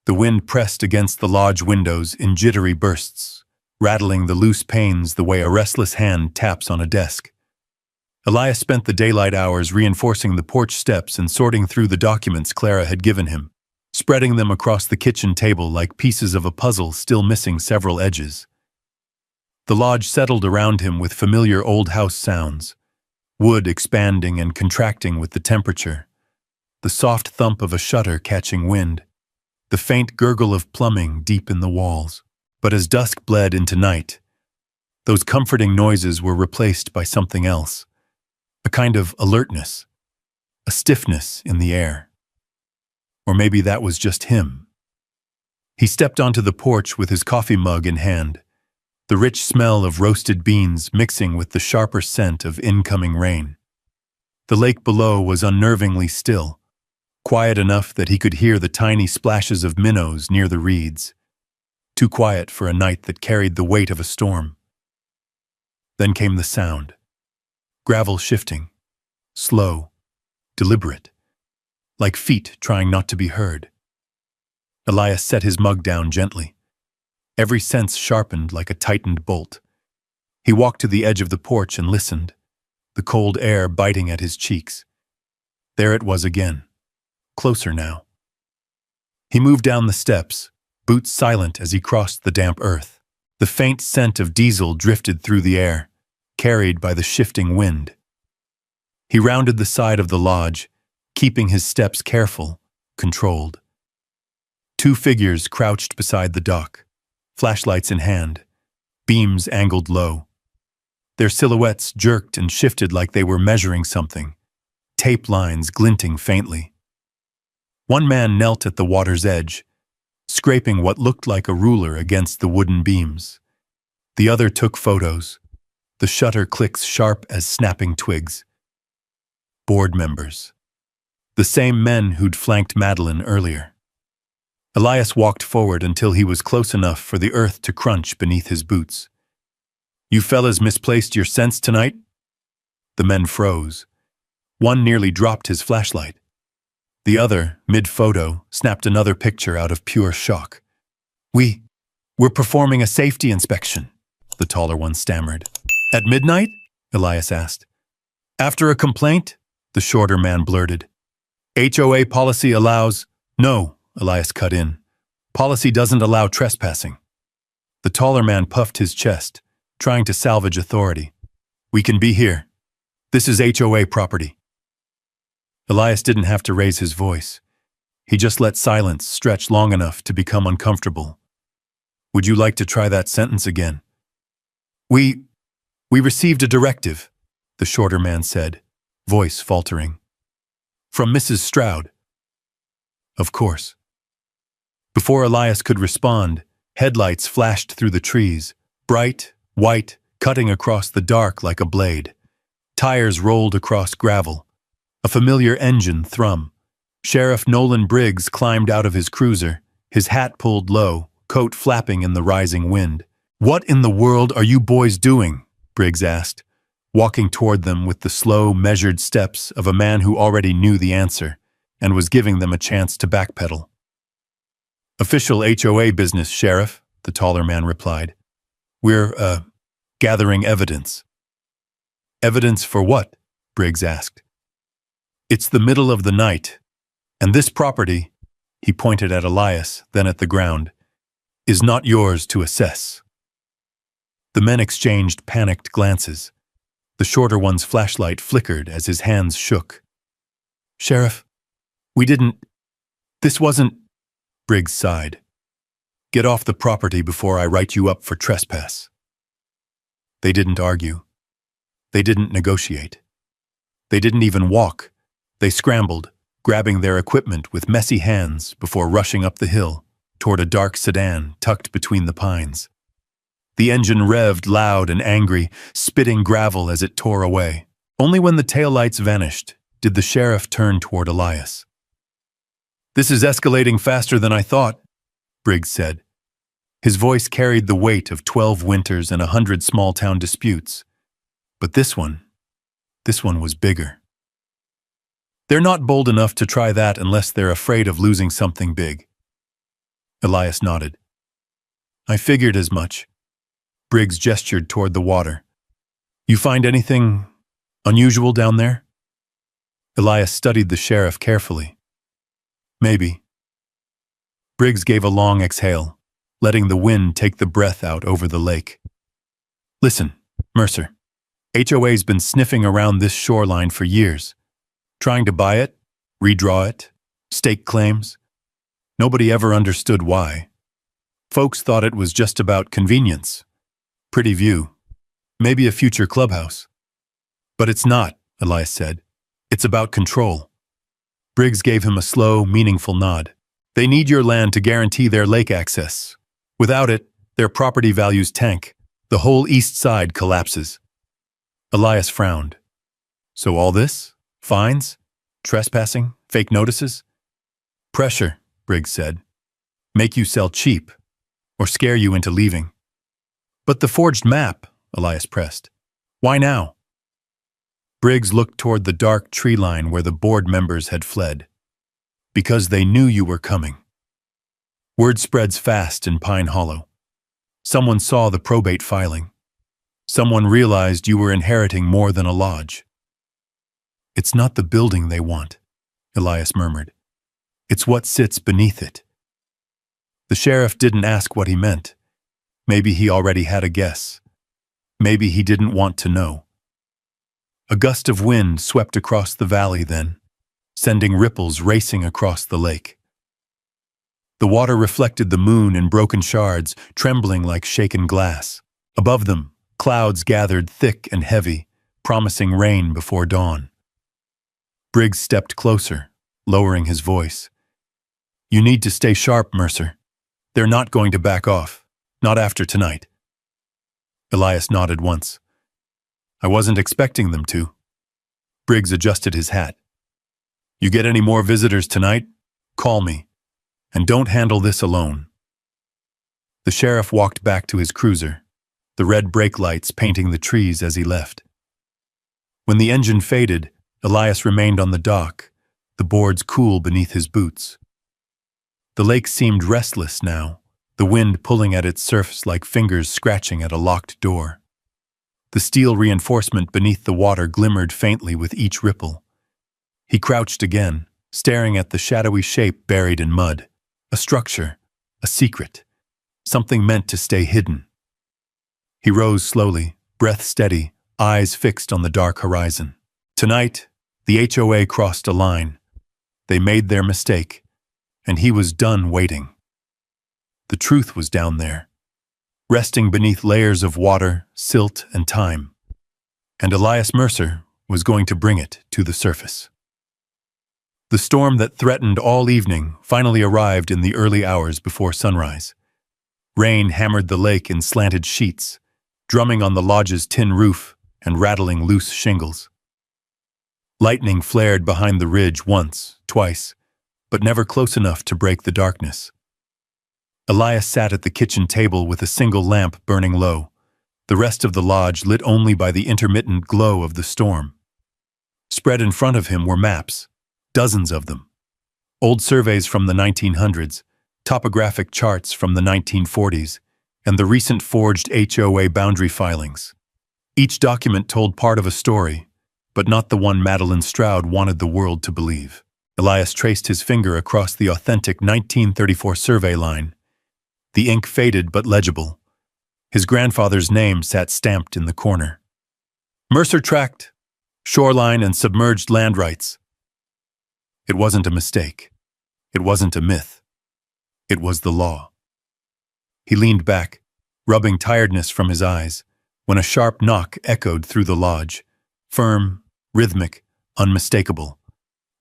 Speaker 1: The wind pressed against the lodge windows in jittery bursts, rattling the loose panes the way a restless hand taps on a desk. Elias spent the daylight hours reinforcing the porch steps and sorting through the documents Clara had given him, spreading them across the kitchen table like pieces of a puzzle still missing several edges. The lodge settled around him with familiar old house sounds, wood expanding and contracting with the temperature, the soft thump of a shutter catching wind, the faint gurgle of plumbing deep in the walls. But as dusk bled into night, those comforting noises were replaced by something else, a kind of alertness, a stiffness in the air. Or maybe that was just him. He stepped onto the porch with his coffee mug in hand, the rich smell of roasted beans mixing with the sharper scent of incoming rain. The lake below was unnervingly still, quiet enough that he could hear the tiny splashes of minnows near the reeds, too quiet for a night that carried the weight of a storm. Then came the sound. Gravel shifting, slow, deliberate, like feet trying not to be heard. Elias set his mug down gently, every sense sharpened like a tightened bolt. He walked to the edge of the porch and listened, the cold air biting at his cheeks. There it was again, closer now. He moved down the steps, boots silent as he crossed the damp earth. The faint scent of diesel drifted through the air, carried by the shifting wind. He rounded the side of the lodge, keeping his steps careful, controlled. Two figures crouched beside the dock, flashlights in hand, beams angled low. Their silhouettes jerked and shifted like they were measuring something, tape lines glinting faintly. One man knelt at the water's edge, scraping what looked like a ruler against the wooden beams. The other took photos, the shutter clicks sharp as snapping twigs. Board members. The same men who'd flanked Madeline earlier. Elias walked forward until he was close enough for the earth to crunch beneath his boots. "You fellas misplaced your scents tonight?" The men froze. One nearly dropped his flashlight. The other, mid-photo, snapped another picture out of pure shock. We're performing a safety inspection," the taller one stammered. "At midnight?" Elias asked. "After a complaint?" the shorter man blurted. "HOA policy allows—" "No," Elias cut in. "Policy doesn't allow trespassing." The taller man puffed his chest, trying to salvage authority. "We can be here. This is HOA property." Elias didn't have to raise his voice. He just let silence stretch long enough to become uncomfortable. "Would you like to try that sentence again?" We received a directive," the shorter man said, voice faltering. "From Mrs. Stroud." "Of course." Before Elias could respond, headlights flashed through the trees, bright, white, cutting across the dark like a blade. Tires rolled across gravel. A familiar engine thrum. Sheriff Nolan Briggs climbed out of his cruiser, his hat pulled low, coat flapping in the rising wind. "What in the world are you boys doing?" Briggs asked, walking toward them with the slow, measured steps of a man who already knew the answer and was giving them a chance to backpedal. "Official HOA business, Sheriff," the taller man replied. "We're, gathering evidence." "Evidence for what?" Briggs asked. "It's the middle of the night, and this property," He pointed at Elias, then at the ground, "is not yours to assess." The men exchanged panicked glances. The shorter one's flashlight flickered as his hands shook. "Sheriff, this wasn't—" Briggs sighed. "Get off the property before I write you up for trespass." They didn't argue. They didn't negotiate. They didn't even walk. They scrambled, grabbing their equipment with messy hands before rushing up the hill toward a dark sedan tucked between the pines. The engine revved loud and angry, spitting gravel as it tore away. Only when the taillights vanished did the sheriff turn toward Elias. "This is escalating faster than I thought," Briggs said. His voice carried the weight of 12 winters and 100 small-town disputes. But this one was bigger. "They're not bold enough to try that unless they're afraid of losing something big." Elias nodded. "I figured as much." Briggs gestured toward the water. "You find anything unusual down there?" Elias studied the sheriff carefully. "Maybe." Briggs gave a long exhale, letting the wind take the breath out over the lake. "Listen, Mercer, HOA's been sniffing around this shoreline for years, trying to buy it, redraw it, stake claims. Nobody ever understood why. Folks thought it was just about convenience, pretty view, maybe a future clubhouse. But it's not," Elias said. "It's about control." Briggs gave him a slow, meaningful nod. "They need your land to guarantee their lake access. Without it, their property values tank. The whole east side collapses." Elias frowned. "So all this? Fines? Trespassing? Fake notices?" "Pressure," Briggs said. "Make you sell cheap, or scare you into leaving." "But the forged map," Elias pressed. "Why now?" Briggs looked toward the dark tree line where the board members had fled. "Because they knew you were coming." Word spreads fast in Pine Hollow. Someone saw the probate filing. Someone realized you were inheriting more than a lodge. "It's not the building they want," Elias murmured. "It's what sits beneath it." The sheriff didn't ask what he meant. Maybe he already had a guess. Maybe he didn't want to know. A gust of wind swept across the valley then, sending ripples racing across the lake. The water reflected the moon in broken shards, trembling like shaken glass. Above them, clouds gathered thick and heavy, promising rain before dawn. Briggs stepped closer, lowering his voice. "You need to stay sharp, Mercer. They're not going to back off, not after tonight." Elias nodded once. "I wasn't expecting them to." Briggs adjusted his hat. "You get any more visitors tonight? Call me. And don't handle this alone." The sheriff walked back to his cruiser, the red brake lights painting the trees as he left. When the engine faded, Elias remained on the dock, the boards cool beneath his boots. The lake seemed restless now, the wind pulling at its surface like fingers scratching at a locked door. The steel reinforcement beneath the water glimmered faintly with each ripple. He crouched again, staring at the shadowy shape buried in mud. A structure, a secret, something meant to stay hidden. He rose slowly, breath steady, eyes fixed on the dark horizon. Tonight, the HOA crossed a line. They made their mistake, and he was done waiting. The truth was down there, resting beneath layers of water, silt, and time. And Elias Mercer was going to bring it to the surface. The storm that threatened all evening finally arrived in the early hours before sunrise. Rain hammered the lake in slanted sheets, drumming on the lodge's tin roof and rattling loose shingles. Lightning flared behind the ridge once, twice, but never close enough to break the darkness. Elias sat at the kitchen table with a single lamp burning low, the rest of the lodge lit only by the intermittent glow of the storm. Spread in front of him were maps, dozens of them. Old surveys from the 1900s, topographic charts from the 1940s, and the recent forged HOA boundary filings. Each document told part of a story, but not the one Madeline Stroud wanted the world to believe. Elias traced his finger across the authentic 1934 survey line. The ink faded but legible. His grandfather's name sat stamped in the corner. Mercer Tract, shoreline and submerged land rights. It wasn't a mistake. It wasn't a myth. It was the law. He leaned back, rubbing tiredness from his eyes, when a sharp knock echoed through the lodge, firm, rhythmic, unmistakable.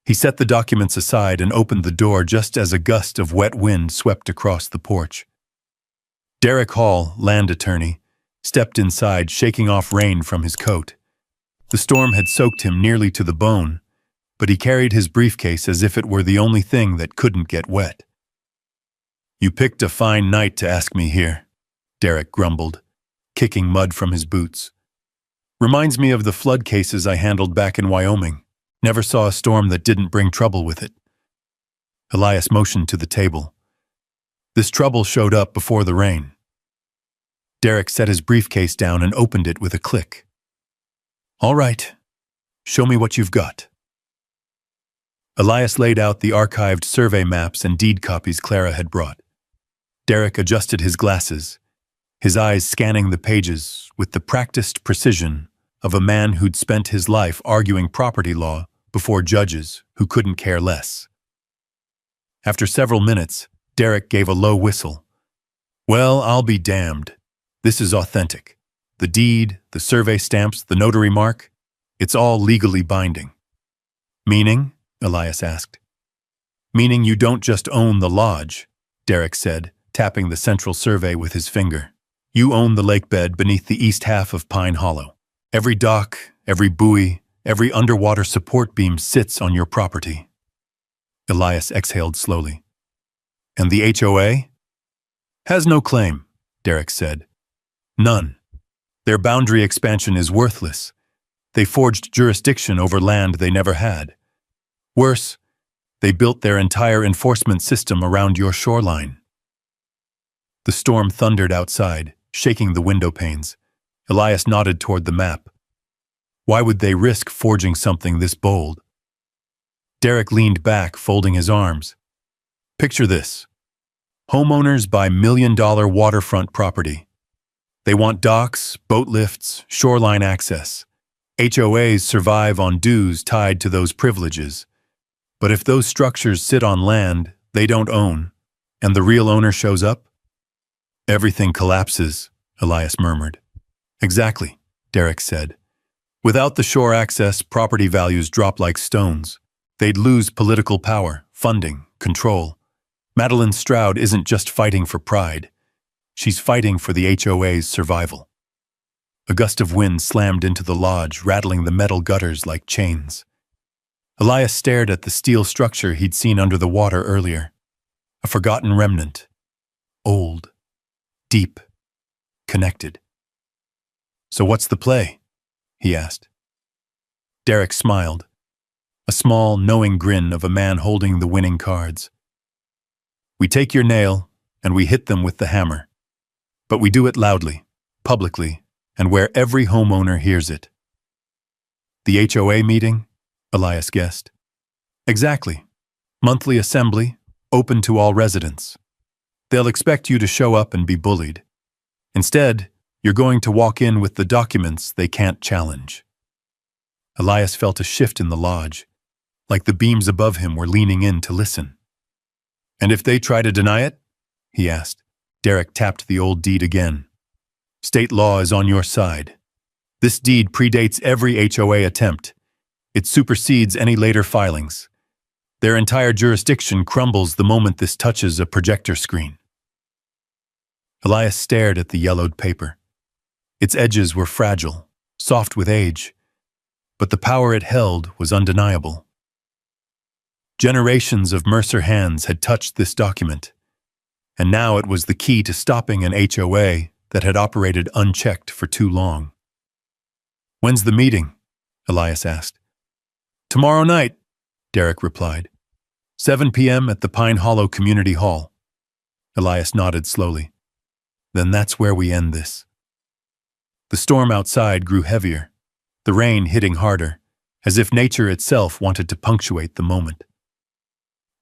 Speaker 1: He set the documents aside and opened the door just as a gust of wet wind swept across the porch. Derek Hall, land attorney, stepped inside, shaking off rain from his coat. The storm had soaked him nearly to the bone, but he carried his briefcase as if it were the only thing that couldn't get wet. "You picked a fine night to ask me here," Derek grumbled, kicking mud from his boots. "Reminds me of the flood cases I handled back in Wyoming. Never saw a storm that didn't bring trouble with it." Elias motioned to the table. "This trouble showed up before the rain." Derek set his briefcase down and opened it with a click. "All right, show me what you've got." Elias laid out the archived survey maps and deed copies Clara had brought. Derek adjusted his glasses, his eyes scanning the pages with the practiced precision of a man who'd spent his life arguing property law before judges who couldn't care less. After several minutes, Derek gave a low whistle. "Well, I'll be damned. This is authentic. The deed, the survey stamps, the notary mark, it's all legally binding." "Meaning?" Elias asked. "Meaning you don't just own the lodge," Derek said, tapping the central survey with his finger. "You own the lake bed beneath the east half of Pine Hollow. Every dock, every buoy, every underwater support beam sits on your property." Elias exhaled slowly. "And the HOA?" "Has no claim," Derek said. "None. Their boundary expansion is worthless. They forged jurisdiction over land they never had. Worse, they built their entire enforcement system around your shoreline." The storm thundered outside, shaking the window panes. Elias nodded toward the map. Why would they risk forging something this bold? Derek leaned back, folding his arms. "Picture this. Homeowners buy million-dollar waterfront property. They want docks, boat lifts, shoreline access. HOAs survive on dues tied to those privileges. But if those structures sit on land they don't own, and the real owner shows up, everything collapses," Elias murmured. "Exactly," Derek said. "Without the shore access, property values drop like stones. They'd lose political power, funding, control. Madeline Stroud isn't just fighting for pride. She's fighting for the HOA's survival." A gust of wind slammed into the lodge, rattling the metal gutters like chains. Elias stared at the steel structure he'd seen under the water earlier. A forgotten remnant. Old. Deep. Connected. "So what's the play?" he asked. Derek smiled, a small, knowing grin of a man holding the winning cards. "We take your nail, and we hit them with the hammer. But we do it loudly, publicly, and where every homeowner hears it." "The HOA meeting?" Elias guessed. "Exactly. Monthly assembly, open to all residents. They'll expect you to show up and be bullied. Instead, you're going to walk in with the documents they can't challenge." Elias felt a shift in the lodge, like the beams above him were leaning in to listen. "And if they try to deny it?" he asked. Derek tapped the old deed again. "State law is on your side. This deed predates every HOA attempt. It supersedes any later filings. Their entire jurisdiction crumbles the moment this touches a projector screen." Elias stared at the yellowed paper. Its edges were fragile, soft with age, but the power it held was undeniable. Generations of Mercer hands had touched this document, and now it was the key to stopping an HOA that had operated unchecked for too long. "When's the meeting?" Elias asked. "Tomorrow night," Derek replied. 7 p.m. at the Pine Hollow Community Hall. Elias nodded slowly. "Then that's where we end this." The storm outside grew heavier, the rain hitting harder, as if nature itself wanted to punctuate the moment.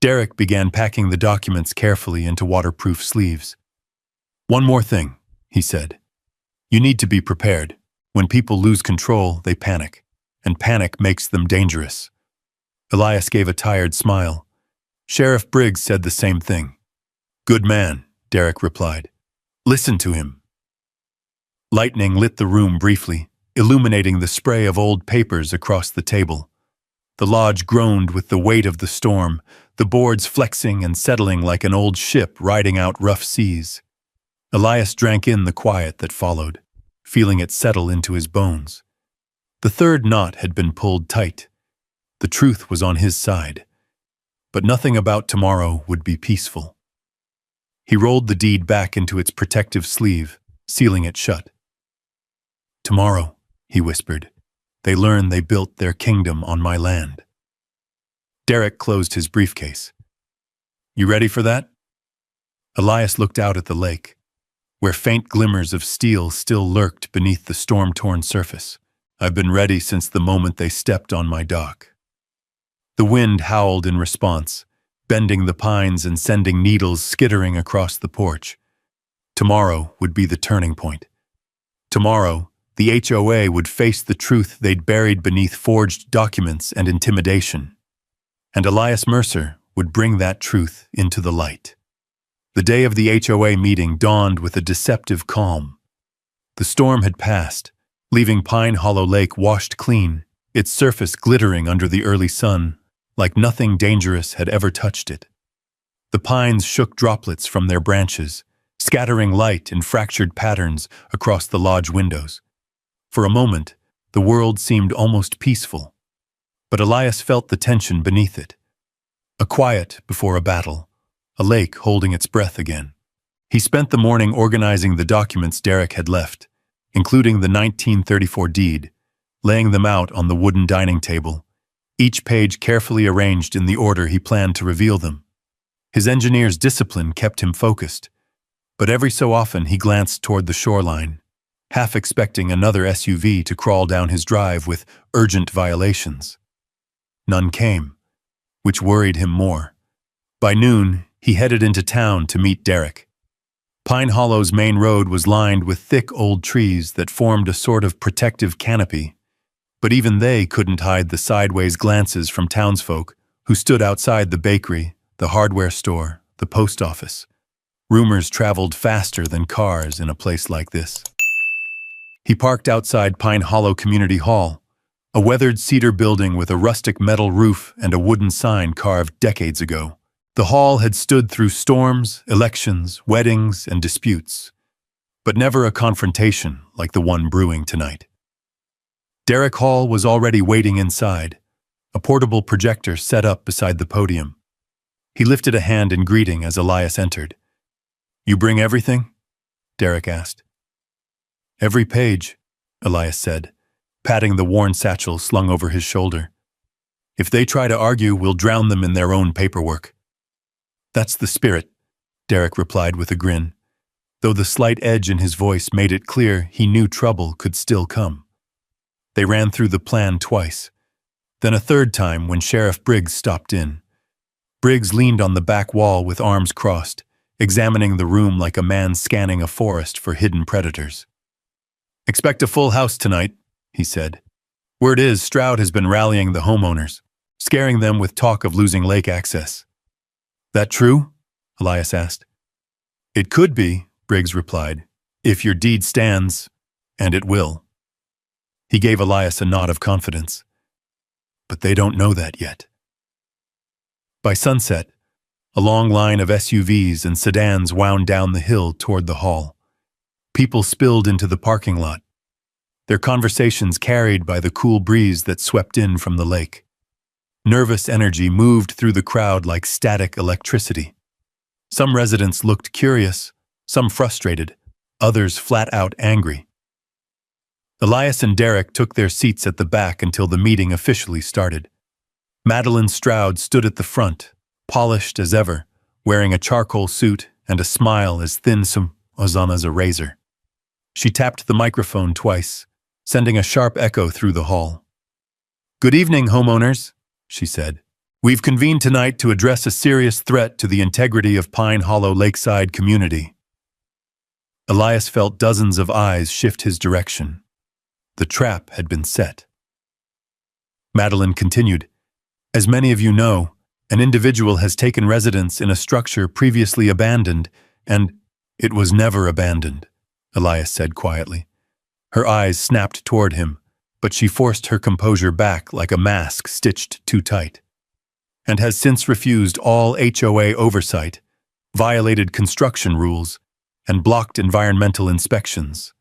Speaker 1: Derek began packing the documents carefully into waterproof sleeves. "One more thing," he said. "You need to be prepared. When people lose control, they panic, and panic makes them dangerous." Elias gave a tired smile. Sheriff Briggs said the same thing. "Good man," Derek replied. "Listen to him." Lightning lit the room briefly, illuminating the spray of old papers across the table. The lodge groaned with the weight of the storm, the boards flexing and settling like an old ship riding out rough seas. Elias drank in the quiet that followed, feeling it settle into his bones. The third knot had been pulled tight. The truth was on his side. But nothing about tomorrow would be peaceful. He rolled the deed back into its protective sleeve, sealing it shut. "Tomorrow," he whispered, "they learn they built their kingdom on my land." Derek closed his briefcase. "You ready for that?" Elias looked out at the lake, where faint glimmers of steel still lurked beneath the storm-torn surface. "I've been ready since the moment they stepped on my dock." The wind howled in response, bending the pines and sending needles skittering across the porch. Tomorrow would be the turning point. Tomorrow, the HOA would face the truth they'd buried beneath forged documents and intimidation. And Elias Mercer would bring that truth into the light. The day of the HOA meeting dawned with a deceptive calm. The storm had passed, leaving Pine Hollow Lake washed clean, its surface glittering under the early sun, like nothing dangerous had ever touched it. The pines shook droplets from their branches, scattering light in fractured patterns across the lodge windows. For a moment, the world seemed almost peaceful, but Elias felt the tension beneath it. A quiet before a battle, a lake holding its breath again. He spent the morning organizing the documents Derek had left, including the 1934 deed, laying them out on the wooden dining table, each page carefully arranged in the order he planned to reveal them. His engineer's discipline kept him focused, but every so often he glanced toward the shoreline, half expecting another SUV to crawl down his drive with urgent violations. None came, which worried him more. By noon, he headed into town to meet Derek. Pine Hollow's main road was lined with thick old trees that formed a sort of protective canopy, but even they couldn't hide the sideways glances from townsfolk who stood outside the bakery, the hardware store, the post office. Rumors traveled faster than cars in a place like this. He parked outside Pine Hollow Community Hall, a weathered cedar building with a rustic metal roof and a wooden sign carved decades ago. The hall had stood through storms, elections, weddings, and disputes, but never a confrontation like the one brewing tonight. Derek Hall was already waiting inside, a portable projector set up beside the podium. He lifted a hand in greeting as Elias entered. "You bring everything?" Derek asked. "Every page," Elias said, patting the worn satchel slung over his shoulder. "If they try to argue, we'll drown them in their own paperwork." "That's the spirit," Derek replied with a grin, though the slight edge in his voice made it clear he knew trouble could still come. They ran through the plan twice, then a third time when Sheriff Briggs stopped in. Briggs leaned on the back wall with arms crossed, examining the room like a man scanning a forest for hidden predators. "Expect a full house tonight," he said. "Word is Stroud has been rallying the homeowners, scaring them with talk of losing lake access." "That true?" Elias asked. "It could be," Briggs replied, "if your deed stands, and it will." He gave Elias a nod of confidence. But they don't know that yet. By sunset, a long line of SUVs and sedans wound down the hill toward the hall. People spilled into the parking lot, their conversations carried by the cool breeze that swept in from the lake. Nervous energy moved through the crowd like static electricity. Some residents looked curious, some frustrated, others flat out angry. Elias and Derek took their seats at the back until the meeting officially started. Madeline Stroud stood at the front, polished as ever, wearing a charcoal suit and a smile as thin as a razor. She tapped the microphone twice, sending a sharp echo through the hall. "Good evening, homeowners," she said. We've convened tonight to address a serious threat to the integrity of Pine Hollow Lakeside community. Elias felt dozens of eyes shift his direction. The trap had been set. Madeline continued, "As many of you know, an individual has taken residence in a structure previously abandoned, and it was never abandoned," Elias said quietly. Her eyes snapped toward him, but she forced her composure back like a mask stitched too tight. "And has since refused all HOA oversight, violated construction rules, and blocked environmental inspections."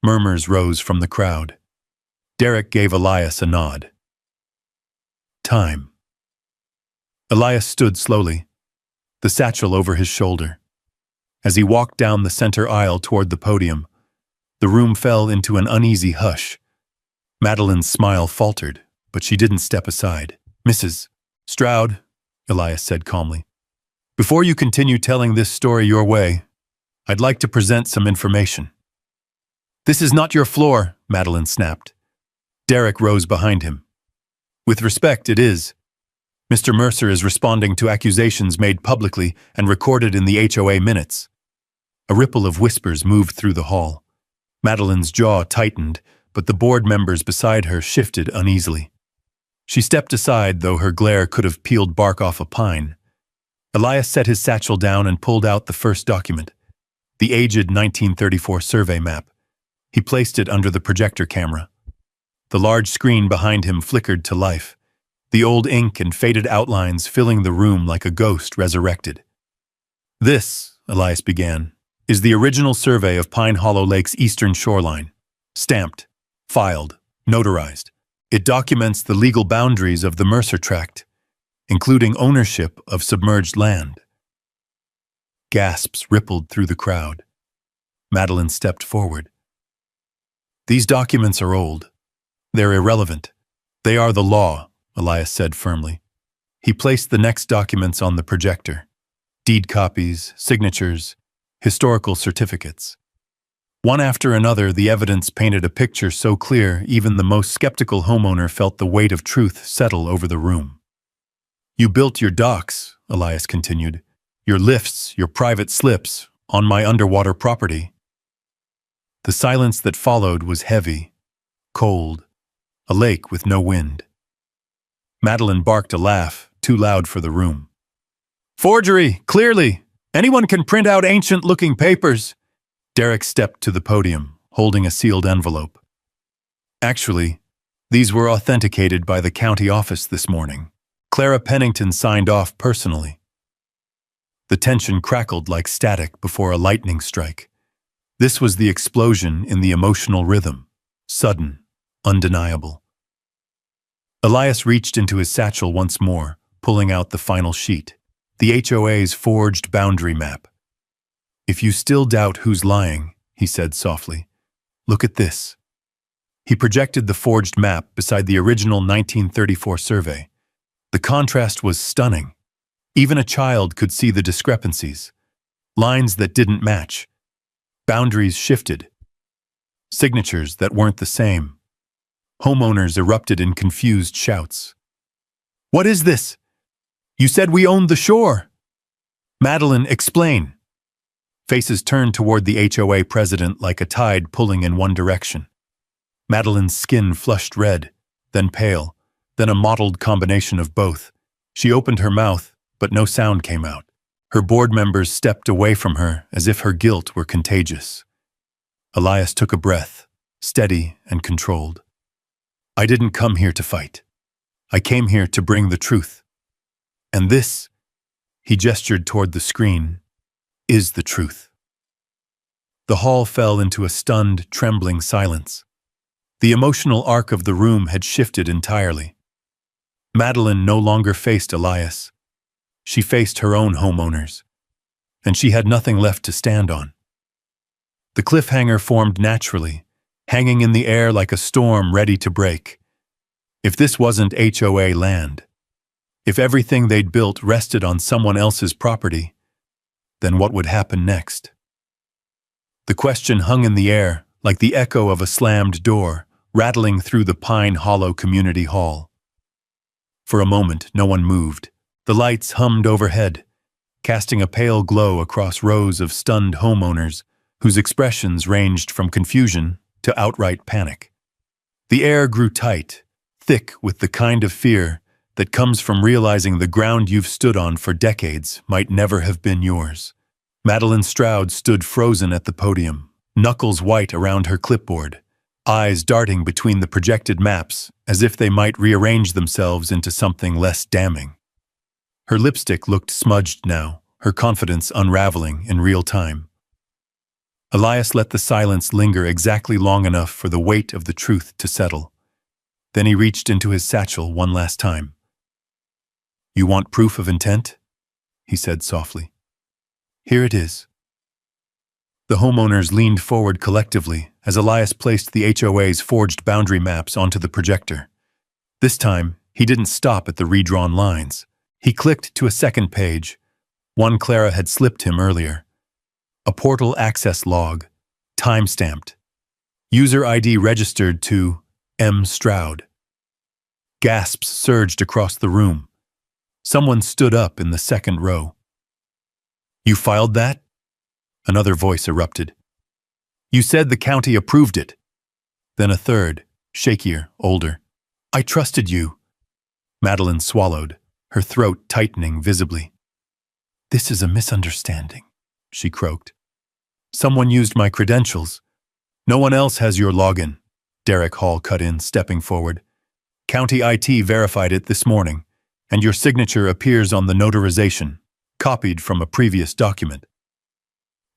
Speaker 1: Murmurs rose from the crowd. Derek gave Elias a nod. Time. Elias stood slowly, the satchel over his shoulder. As he walked down the center aisle toward the podium, the room fell into an uneasy hush. Madeline's smile faltered, but she didn't step aside. "Mrs. Stroud," Elias said calmly, "before you continue telling this story your way, I'd like to present some information." "This is not your floor," Madeline snapped. Derek rose behind him. "With respect, it is. Mr. Mercer is responding to accusations made publicly and recorded in the HOA minutes." A ripple of whispers moved through the hall. Madeline's jaw tightened, but the board members beside her shifted uneasily. She stepped aside, though her glare could have peeled bark off a pine. Elias set his satchel down and pulled out the first document, the aged 1934 survey map. He placed it under the projector camera. The large screen behind him flickered to life, the old ink and faded outlines filling the room like a ghost resurrected. "This," Elias began, "is the original survey of Pine Hollow Lake's eastern shoreline. Stamped, filed, notarized. It documents the legal boundaries of the Mercer Tract, including ownership of submerged land." Gasps rippled through the crowd. Madeline stepped forward. "These documents are old. They're irrelevant. They are the law," Elias said firmly. He placed the next documents on the projector. Deed copies, signatures, historical certificates. One after another, the evidence painted a picture so clear even the most skeptical homeowner felt the weight of truth settle over the room. "You built your docks," Elias continued, "your lifts, your private slips, on my underwater property." The silence that followed was heavy, cold, a lake with no wind. Madeline barked a laugh, too loud for the room. "Forgery, clearly! Anyone can print out ancient-looking papers." Derek stepped to the podium, holding a sealed envelope. "Actually, these were authenticated by the county office this morning. Clara Pennington signed off personally." The tension crackled like static before a lightning strike. This was the explosion in the emotional rhythm, sudden, undeniable. Elias reached into his satchel once more, pulling out the final sheet, the HOA's forged boundary map. "If you still doubt who's lying," he said softly, "look at this." He projected the forged map beside the original 1934 survey. The contrast was stunning. Even a child could see the discrepancies. Lines that didn't match. Boundaries shifted. Signatures that weren't the same. Homeowners erupted in confused shouts. "What is this? You said we owned the shore." "Madeline, explain." Faces turned toward the HOA president like a tide pulling in one direction. Madeline's skin flushed red, then pale, then a mottled combination of both. She opened her mouth, but no sound came out. Her board members stepped away from her as if her guilt were contagious. Elias took a breath, steady and controlled. "I didn't come here to fight. I came here to bring the truth. And this," he gestured toward the screen, "is the truth." The hall fell into a stunned, trembling silence. The emotional arc of the room had shifted entirely. Madeline no longer faced Elias. She faced her own homeowners, and she had nothing left to stand on. The cliffhanger formed naturally, hanging in the air like a storm ready to break. If this wasn't HOA land, if everything they'd built rested on someone else's property, then what would happen next? The question hung in the air like the echo of a slammed door, rattling through the Pine Hollow Community Hall. For a moment, no one moved. The lights hummed overhead, casting a pale glow across rows of stunned homeowners whose expressions ranged from confusion to outright panic. The air grew tight, thick with the kind of fear that comes from realizing the ground you've stood on for decades might never have been yours. Madeline Stroud stood frozen at the podium, knuckles white around her clipboard, eyes darting between the projected maps as if they might rearrange themselves into something less damning. Her lipstick looked smudged now, her confidence unraveling in real time. Elias let the silence linger exactly long enough for the weight of the truth to settle. Then he reached into his satchel one last time. "You want proof of intent?" he said softly. "Here it is." The homeowners leaned forward collectively as Elias placed the HOA's forged boundary maps onto the projector. This time, he didn't stop at the redrawn lines. He clicked to a second page, one Clara had slipped him earlier. A portal access log, time-stamped. User ID registered to M. Stroud. Gasps surged across the room. Someone stood up in the second row. "You filed that?" Another voice erupted. "You said the county approved it." Then a third, shakier, older. "I trusted you." Madeline swallowed, her throat tightening visibly. "This is a misunderstanding," she croaked. "Someone used my credentials. No one else has your login," Derek Hall cut in, stepping forward. "County IT verified it this morning, and your signature appears on the notarization, copied from a previous document."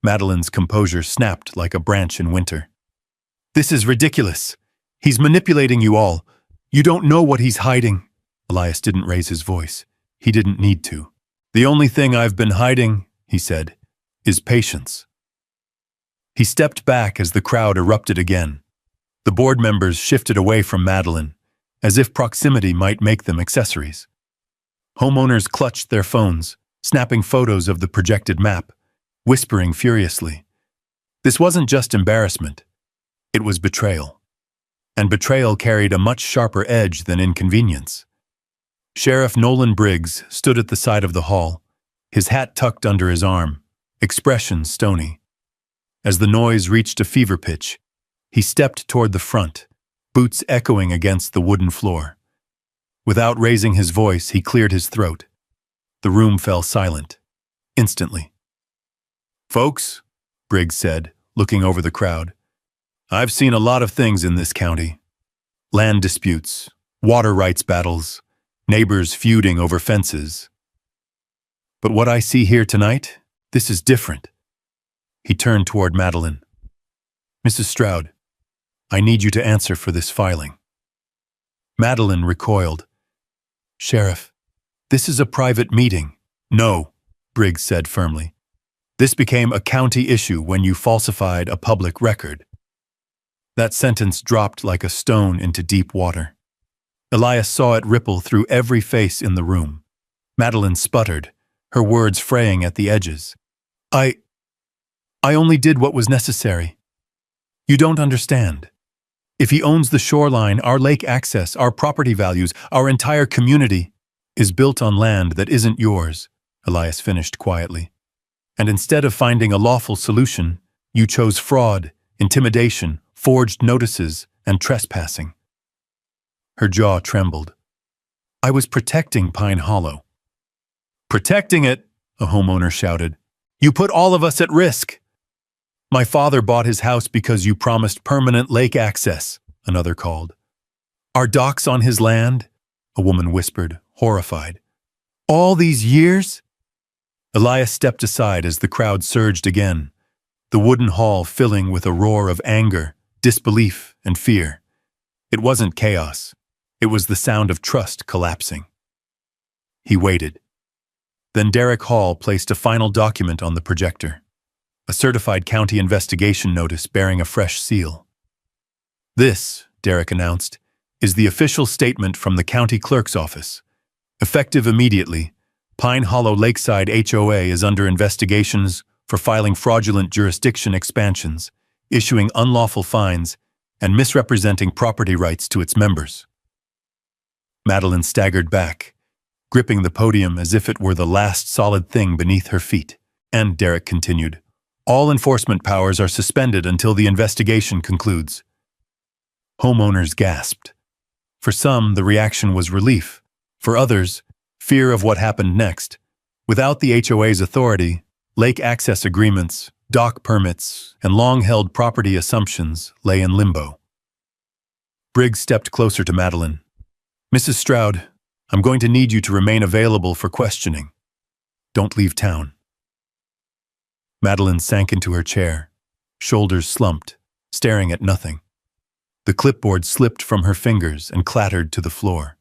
Speaker 1: Madeline's composure snapped like a branch in winter. "This is ridiculous. He's manipulating you all. You don't know what he's hiding." Elias didn't raise his voice. He didn't need to. "The only thing I've been hiding," he said, "is patience." He stepped back as the crowd erupted again. The board members shifted away from Madeline, as if proximity might make them accessories. Homeowners clutched their phones, snapping photos of the projected map, whispering furiously. This wasn't just embarrassment. It was betrayal. And betrayal carried a much sharper edge than inconvenience. Sheriff Nolan Briggs stood at the side of the hall, his hat tucked under his arm, expression stony. As the noise reached a fever pitch, he stepped toward the front, boots echoing against the wooden floor. Without raising his voice, he cleared his throat. The room fell silent, instantly. "Folks," Briggs said, looking over the crowd, "I've seen a lot of things in this county. Land disputes, water rights battles, neighbors feuding over fences. But what I see here tonight, this is different." He turned toward Madeline. "Mrs. Stroud, I need you to answer for this filing." Madeline recoiled. "Sheriff, this is a private meeting." "No," Briggs said firmly. "This became a county issue when you falsified a public record." That sentence dropped like a stone into deep water. Elias saw it ripple through every face in the room. Madeline sputtered, her words fraying at the edges. I only did what was necessary. You don't understand. If he owns the shoreline, our lake access, our property values, our entire community is built on land that isn't yours," Elias finished quietly. "And instead of finding a lawful solution, you chose fraud, intimidation, forged notices, and trespassing." Her jaw trembled. "I was protecting Pine Hollow." "Protecting it?" a homeowner shouted. "You put all of us at risk." "My father bought his house because you promised permanent lake access," another called. "Our docks on his land?" a woman whispered, horrified. "All these years?" Elias stepped aside as the crowd surged again, the wooden hall filling with a roar of anger, disbelief, and fear. It wasn't chaos. It was the sound of trust collapsing. He waited. Then Derek Hall placed a final document on the projector, a certified county investigation notice bearing a fresh seal. "This," Derek announced, "is the official statement from the county clerk's office. Effective immediately, Pine Hollow Lakeside HOA is under investigations for filing fraudulent jurisdiction expansions, issuing unlawful fines, and misrepresenting property rights to its members." Madeline staggered back, gripping the podium as if it were the last solid thing beneath her feet. And Derek continued, "All enforcement powers are suspended until the investigation concludes." Homeowners gasped. For some, the reaction was relief. For others, fear of what happened next. Without the HOA's authority, lake access agreements, dock permits, and long-held property assumptions lay in limbo. Briggs stepped closer to Madeline. "Mrs. Stroud, I'm going to need you to remain available for questioning. Don't leave town." Madeline sank into her chair, shoulders slumped, staring at nothing. The clipboard slipped from her fingers and clattered to the floor.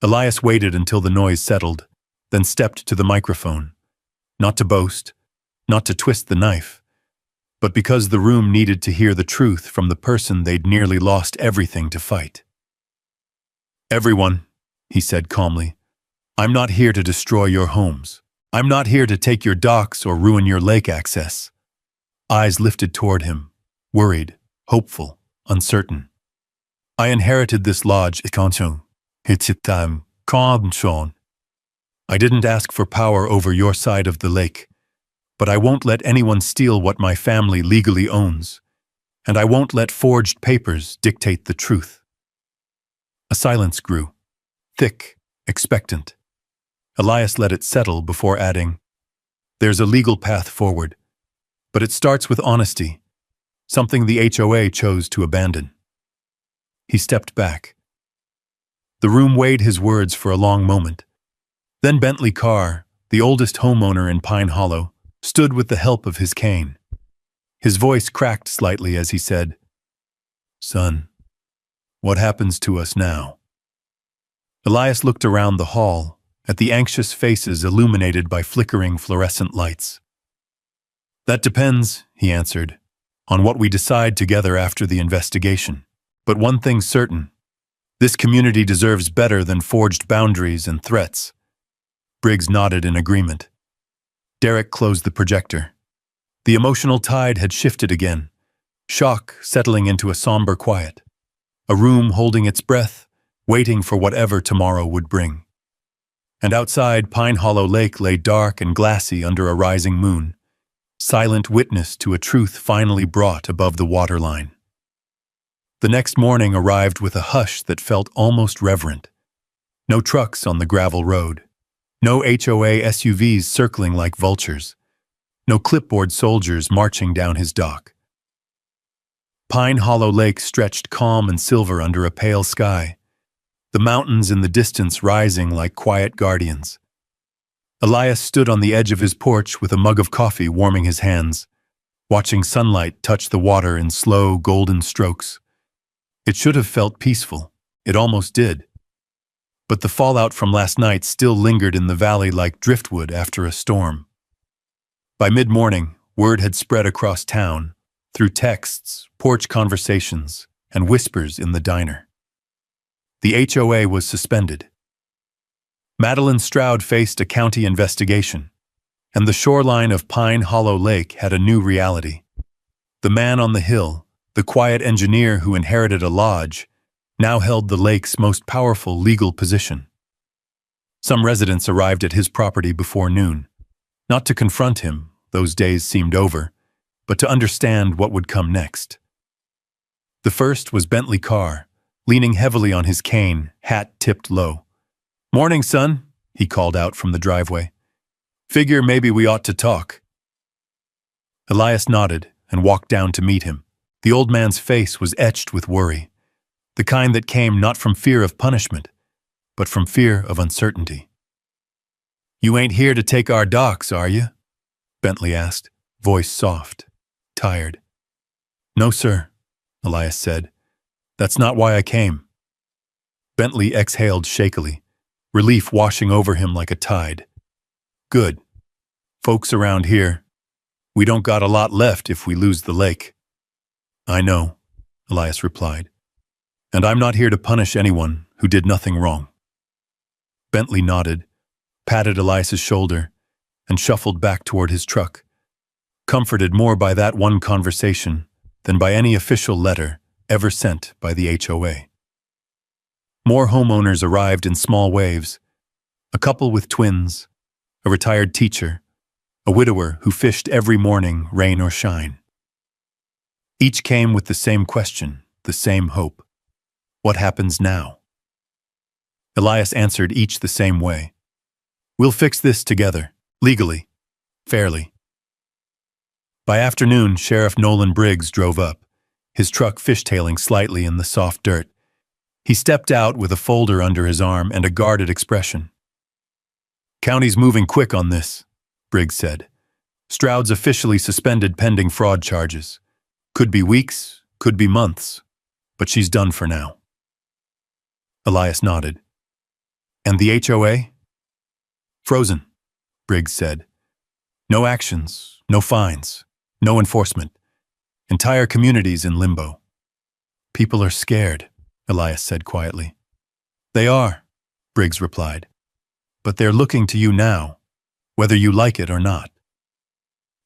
Speaker 1: Elias waited until the noise settled, then stepped to the microphone, not to boast, not to twist the knife, but because the room needed to hear the truth from the person they'd nearly lost everything to fight. "Everyone," he said calmly, "I'm not here to destroy your homes. I'm not here to take your docks or ruin your lake access." Eyes lifted toward him, worried, hopeful, uncertain. "I inherited this lodge. I didn't ask for power over your side of the lake, but I won't let anyone steal what my family legally owns, and I won't let forged papers dictate the truth." A silence grew, thick, expectant. Elias let it settle before adding, "There's a legal path forward, but it starts with honesty, something the HOA chose to abandon." He stepped back. The room weighed his words for a long moment. Then Bentley Carr, the oldest homeowner in Pine Hollow, stood with the help of his cane. His voice cracked slightly as he said, "Son, what happens to us now?" Elias looked around the hall, at the anxious faces illuminated by flickering fluorescent lights. "That depends," he answered, "on what we decide together after the investigation. But one thing's certain. This community deserves better than forged boundaries and threats." Briggs nodded in agreement. Derek closed the projector. The emotional tide had shifted again, shock settling into a somber quiet. A room holding its breath, waiting for whatever tomorrow would bring. And outside, Pine Hollow Lake lay dark and glassy under a rising moon, silent witness to a truth finally brought above the waterline. The next morning arrived with a hush that felt almost reverent. No trucks on the gravel road. No HOA SUVs circling like vultures. No clipboard soldiers marching down his dock. Pine Hollow Lake stretched calm and silver under a pale sky, the mountains in the distance rising like quiet guardians. Elias stood on the edge of his porch with a mug of coffee warming his hands, watching sunlight touch the water in slow, golden strokes. It should have felt peaceful. It almost did. But the fallout from last night still lingered in the valley like driftwood after a storm. By mid-morning, word had spread across town, through texts, porch conversations, and whispers in the diner. The HOA was suspended. Madeline Stroud faced a county investigation, and the shoreline of Pine Hollow Lake had a new reality. The man on the hill, the quiet engineer who inherited a lodge, now held the lake's most powerful legal position. Some residents arrived at his property before noon, not to confront him, those days seemed over, but to understand what would come next. The first was Bentley Carr, leaning heavily on his cane, hat tipped low. "Morning, son," he called out from the driveway. "Figure maybe we ought to talk." Elias nodded and walked down to meet him. The old man's face was etched with worry, the kind that came not from fear of punishment, but from fear of uncertainty. "You ain't here to take our docks, are you?" Bentley asked, voice soft, tired. "No, sir," Elias said. "That's not why I came." Bentley exhaled shakily, relief washing over him like a tide. "Good. Folks around here, we don't got a lot left if we lose the lake." "I know," Elias replied. "And I'm not here to punish anyone who did nothing wrong." Bentley nodded, patted Elias's shoulder, and shuffled back toward his truck, comforted more by that one conversation than by any official letter ever sent by the HOA. More homeowners arrived in small waves. A couple with twins, a retired teacher, a widower who fished every morning, rain or shine. Each came with the same question, the same hope. What happens now? Elias answered each the same way. We'll fix this together, legally, fairly. By afternoon, Sheriff Nolan Briggs drove up, his truck fishtailing slightly in the soft dirt. He stepped out with a folder under his arm and a guarded expression. County's moving quick on this, Briggs said. Stroud's officially suspended pending fraud charges. Could be weeks, could be months, but she's done for now. Elias nodded. And the HOA? Frozen, Briggs said. No actions, no fines, no enforcement. Entire communities in limbo. People are scared, Elias said quietly. They are, Briggs replied. But they're looking to you now, whether you like it or not.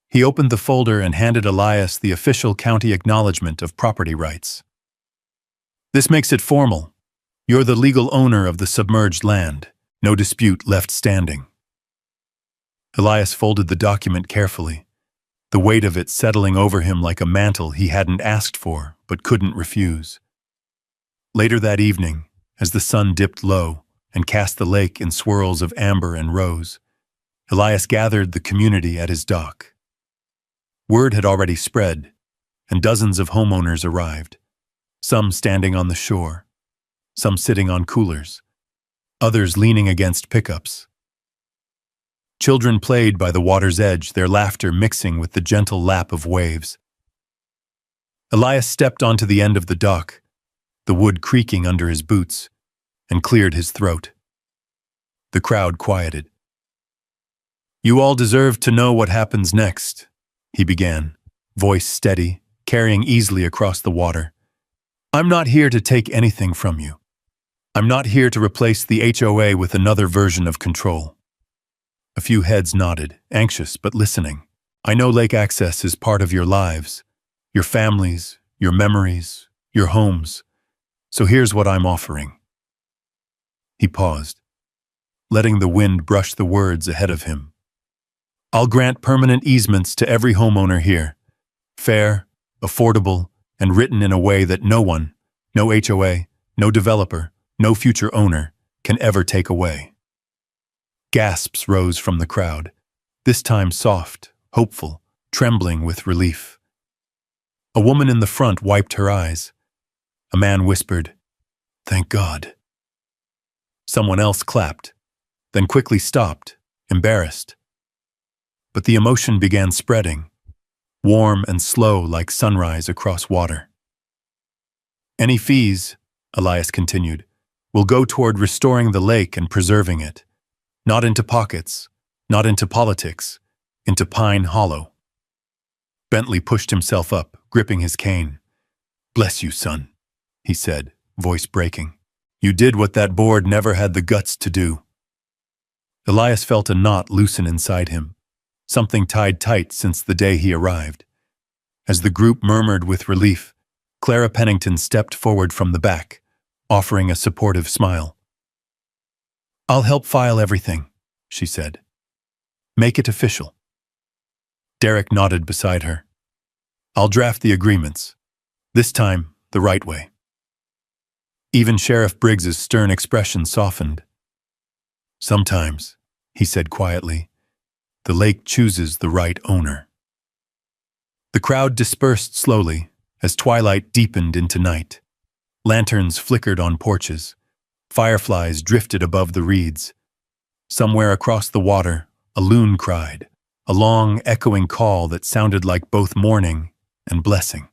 Speaker 1: He opened the folder and handed Elias the official county acknowledgement of property rights. This makes it formal. You're the legal owner of the submerged land, no dispute left standing. Elias folded the document carefully, the weight of it settling over him like a mantle he hadn't asked for but couldn't refuse. Later that evening, as the sun dipped low and cast the lake in swirls of amber and rose, Elias gathered the community at his dock. Word had already spread, and dozens of homeowners arrived, some standing on the shore, some sitting on coolers, others leaning against pickups. Children played by the water's edge, their laughter mixing with the gentle lap of waves. Elias stepped onto the end of the dock, the wood creaking under his boots, and cleared his throat. The crowd quieted. You all deserve to know what happens next, he began, voice steady, carrying easily across the water. I'm not here to take anything from you. I'm not here to replace the HOA with another version of control. A few heads nodded, anxious but listening. I know lake access is part of your lives, your families, your memories, your homes. So here's what I'm offering. He paused, letting the wind brush the words ahead of him. I'll grant permanent easements to every homeowner here. Fair, affordable, and written in a way that no one, no HOA, no developer, no future owner, can ever take away. Gasps rose from the crowd, this time soft, hopeful, trembling with relief. A woman in the front wiped her eyes. A man whispered, "Thank God." Someone else clapped, then quickly stopped, embarrassed. But the emotion began spreading, warm and slow like sunrise across water. Any fees, Elias continued, will go toward restoring the lake and preserving it. Not into pockets, not into politics, into Pine Hollow. Bentley pushed himself up, gripping his cane. Bless you, son, he said, voice breaking. You did what that board never had the guts to do. Elias felt a knot loosen inside him, something tied tight since the day he arrived. As the group murmured with relief, Clara Pennington stepped forward from the back, offering a supportive smile. I'll help file everything, she said. Make it official. Derek nodded beside her. I'll draft the agreements, this time the right way. Even Sheriff Briggs's stern expression softened. Sometimes, he said quietly, the lake chooses the right owner. The crowd dispersed slowly as twilight deepened into night. Lanterns flickered on porches. Fireflies drifted above the reeds. Somewhere across the water, a loon cried, a long, echoing call that sounded like both mourning and blessing.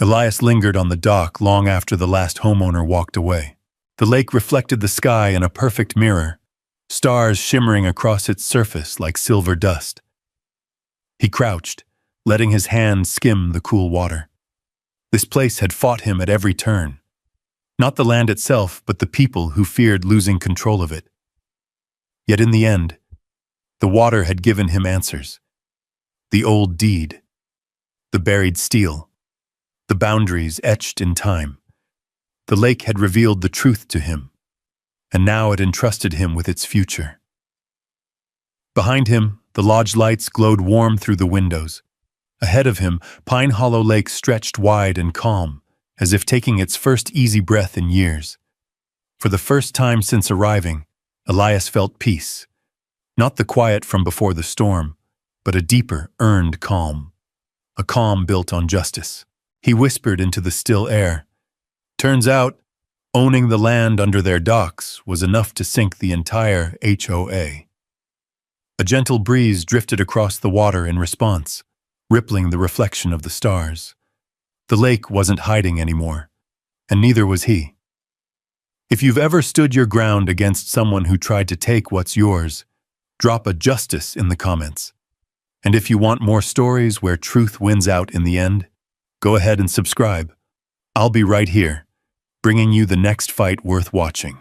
Speaker 1: Elias lingered on the dock long after the last homeowner walked away. The lake reflected the sky in a perfect mirror, stars shimmering across its surface like silver dust. He crouched, letting his hand skim the cool water. This place had fought him at every turn. Not the land itself, but the people who feared losing control of it. Yet in the end, the water had given him answers. The old deed, the buried steel, the boundaries etched in time. The lake had revealed the truth to him, and now it entrusted him with its future. Behind him, the lodge lights glowed warm through the windows. Ahead of him, Pine Hollow Lake stretched wide and calm, as if taking its first easy breath in years. For the first time since arriving, Elias felt peace. Not the quiet from before the storm, but a deeper, earned calm. A calm built on justice. He whispered into the still air. Turns out, owning the land under their docks was enough to sink the entire HOA. A gentle breeze drifted across the water in response, rippling the reflection of the stars. The lake wasn't hiding anymore, and neither was he. If you've ever stood your ground against someone who tried to take what's yours, drop a justice in the comments. And if you want more stories where truth wins out in the end, go ahead and subscribe. I'll be right here, bringing you the next fight worth watching.